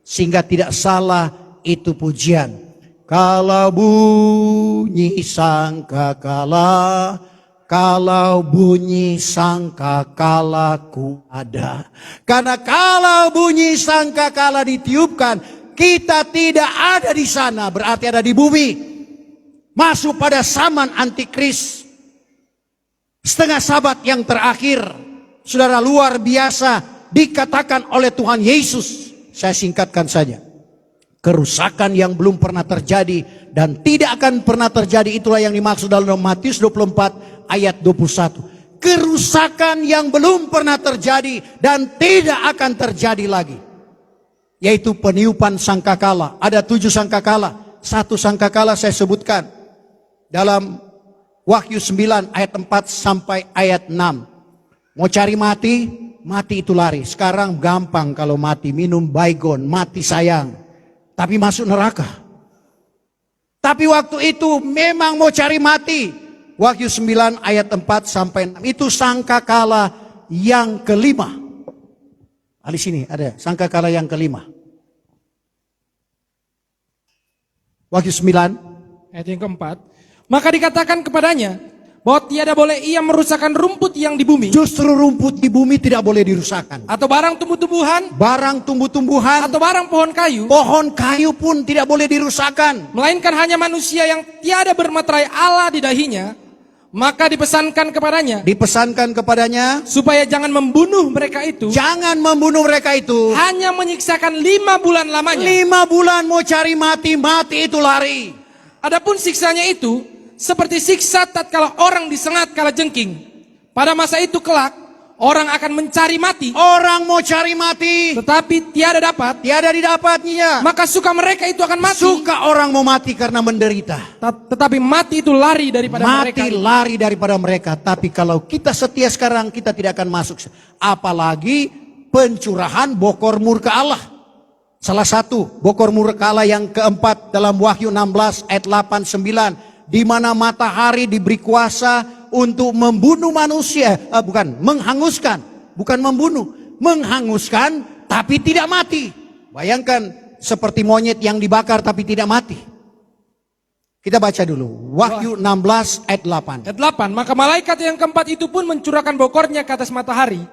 Sehingga tidak salah itu pujian. Kalau bunyi sangkakala, kalau bunyi sangkakalaku ada. Karena kalau bunyi sangkakala ditiupkan, kita tidak ada di sana, berarti ada di bumi. Masuk pada zaman antikris. Setengah sabat yang terakhir, saudara, luar biasa dikatakan oleh Tuhan Yesus. Saya singkatkan saja. Kerusakan yang belum pernah terjadi dan tidak akan pernah terjadi, itulah yang dimaksud dalam Matius 24 ayat 21. Kerusakan yang belum pernah terjadi dan tidak akan terjadi lagi, yaitu peniupan sangkakala. Ada 7 sangkakala. 1 sangkakala saya sebutkan dalam Wahyu 9 ayat 4 sampai ayat 6. Mau cari mati, mati itu lari. Sekarang gampang kalau mati, minum baygon, mati sayang. Tapi masuk neraka. Tapi waktu itu memang mau cari mati. Wahyu 9 ayat 4 sampai 6. Itu sangkakala yang kelima. Di sini ada sangkakala yang kelima. Wahyu 9 ayat yang keempat. Maka dikatakan kepadanya bahwa tiada boleh ia merusakkan rumput yang di bumi. Justru rumput di bumi tidak boleh dirusakkan. Atau barang tumbuh-tumbuhan. Barang tumbuh-tumbuhan. Atau barang pohon kayu. Pohon kayu pun tidak boleh dirusakkan. Melainkan hanya manusia yang tiada bermeterai Allah di dahinya. Maka dipesankan kepadanya. Supaya jangan membunuh mereka itu. Jangan membunuh mereka itu. Hanya menyiksakan 5 bulan lamanya. 5 bulan mau cari mati, mati itu lari. Adapun siksanya itu seperti siksa tatkala orang disengat kala jengking. Pada masa itu kelak, orang akan mencari mati. Orang mau cari mati, tetapi tiada dapat. Tiada didapatnya. Maka suka mereka itu akan mati. Suka orang mau mati karena menderita. Tetapi mati itu lari daripada mereka. Mati lari daripada mereka. Tapi kalau kita setia sekarang, kita tidak akan masuk. Apalagi pencurahan bokor murka Allah. Salah satu bokor murka Allah yang keempat dalam Wahyu 16 ayat 8-9. Di mana matahari diberi kuasa untuk membunuh manusia, menghanguskan, bukan membunuh, menghanguskan tapi tidak mati. Bayangkan seperti monyet yang dibakar tapi tidak mati. Kita baca dulu Wahyu 16 ayat 8. Ayat 8, maka malaikat yang keempat itu pun mencurahkan bokornya ke atas matahari.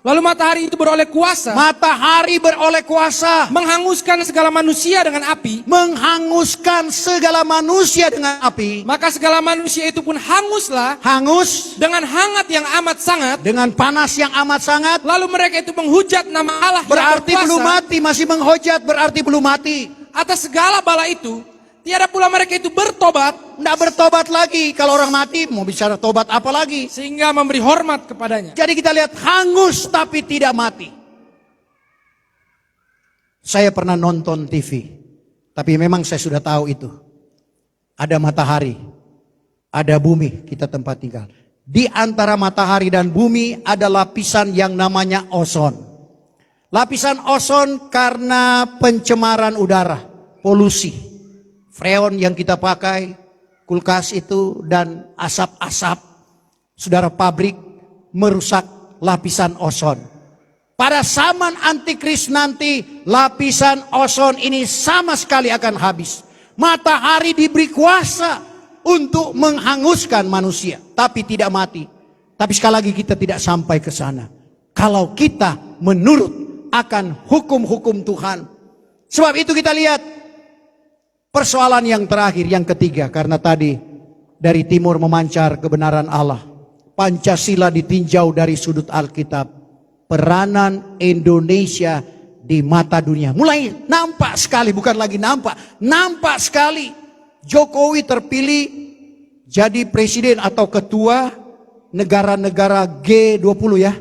Lalu matahari itu beroleh kuasa. Matahari beroleh kuasa. Menghanguskan segala manusia dengan api. Menghanguskan segala manusia dengan api. Maka segala manusia itu pun hanguslah. Hangus. Dengan hangat yang amat sangat. Dengan panas yang amat sangat. Lalu mereka itu menghujat nama Allah. Berarti belum mati. Masih menghujat berarti belum mati. Atas segala bala itu. Tiada pula mereka itu bertobat. Tidak bertobat lagi. Kalau orang mati mau bicara tobat apa lagi? Sehingga memberi hormat kepadanya. Jadi kita lihat hangus tapi tidak mati. Saya pernah nonton TV. Tapi memang saya sudah tahu itu. Ada matahari. Ada bumi kita tempat tinggal. Di antara matahari dan bumi ada lapisan yang namanya ozon. Lapisan ozon karena pencemaran udara, polusi. Freon yang kita pakai, kulkas itu, dan asap-asap, saudara, pabrik merusak lapisan ozon. Pada zaman antikris nanti, lapisan ozon ini sama sekali akan habis. Matahari diberi kuasa untuk menghanguskan manusia, tapi tidak mati. Tapi sekali lagi kita tidak sampai ke sana. Kalau kita menurut akan hukum-hukum Tuhan. Sebab itu kita lihat persoalan yang terakhir, yang ketiga. Karena tadi dari timur memancar kebenaran Allah. Pancasila ditinjau dari sudut Alkitab. Peranan Indonesia di mata dunia. Mulai nampak sekali, bukan lagi nampak sekali. Jokowi terpilih jadi presiden atau ketua negara-negara G20 ya.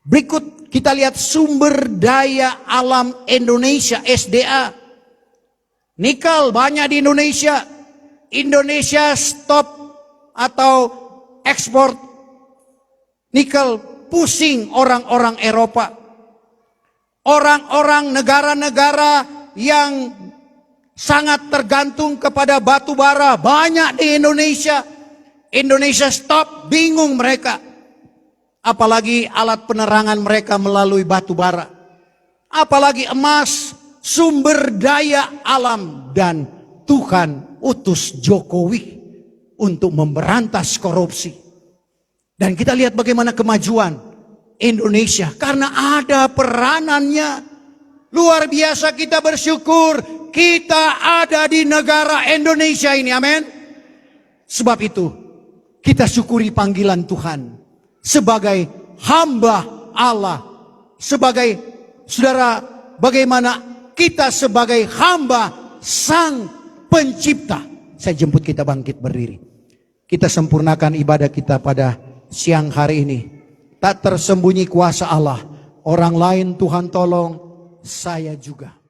Berikut kita lihat sumber daya alam Indonesia, SDA. Nikel banyak di Indonesia. Indonesia stop atau ekspor nikel, pusing orang-orang Eropa. Orang-orang negara-negara yang sangat tergantung kepada batu bara banyak di Indonesia. Indonesia stop, bingung mereka. Apalagi alat penerangan mereka melalui batu bara. Apalagi emas, sumber daya alam. Dan Tuhan utus Jokowi untuk memberantas korupsi. Dan kita lihat bagaimana kemajuan Indonesia. Karena ada peranannya. Luar biasa, kita bersyukur kita ada di negara Indonesia ini. Amin. Sebab itu kita syukuri panggilan Tuhan. Sebagai hamba Allah, sebagai saudara, bagaimana kita sebagai hamba Sang Pencipta. Saya jemput kita bangkit berdiri. Kita sempurnakan ibadah kita pada siang hari ini. Tak tersembunyi kuasa Allah. Orang lain Tuhan tolong, saya juga.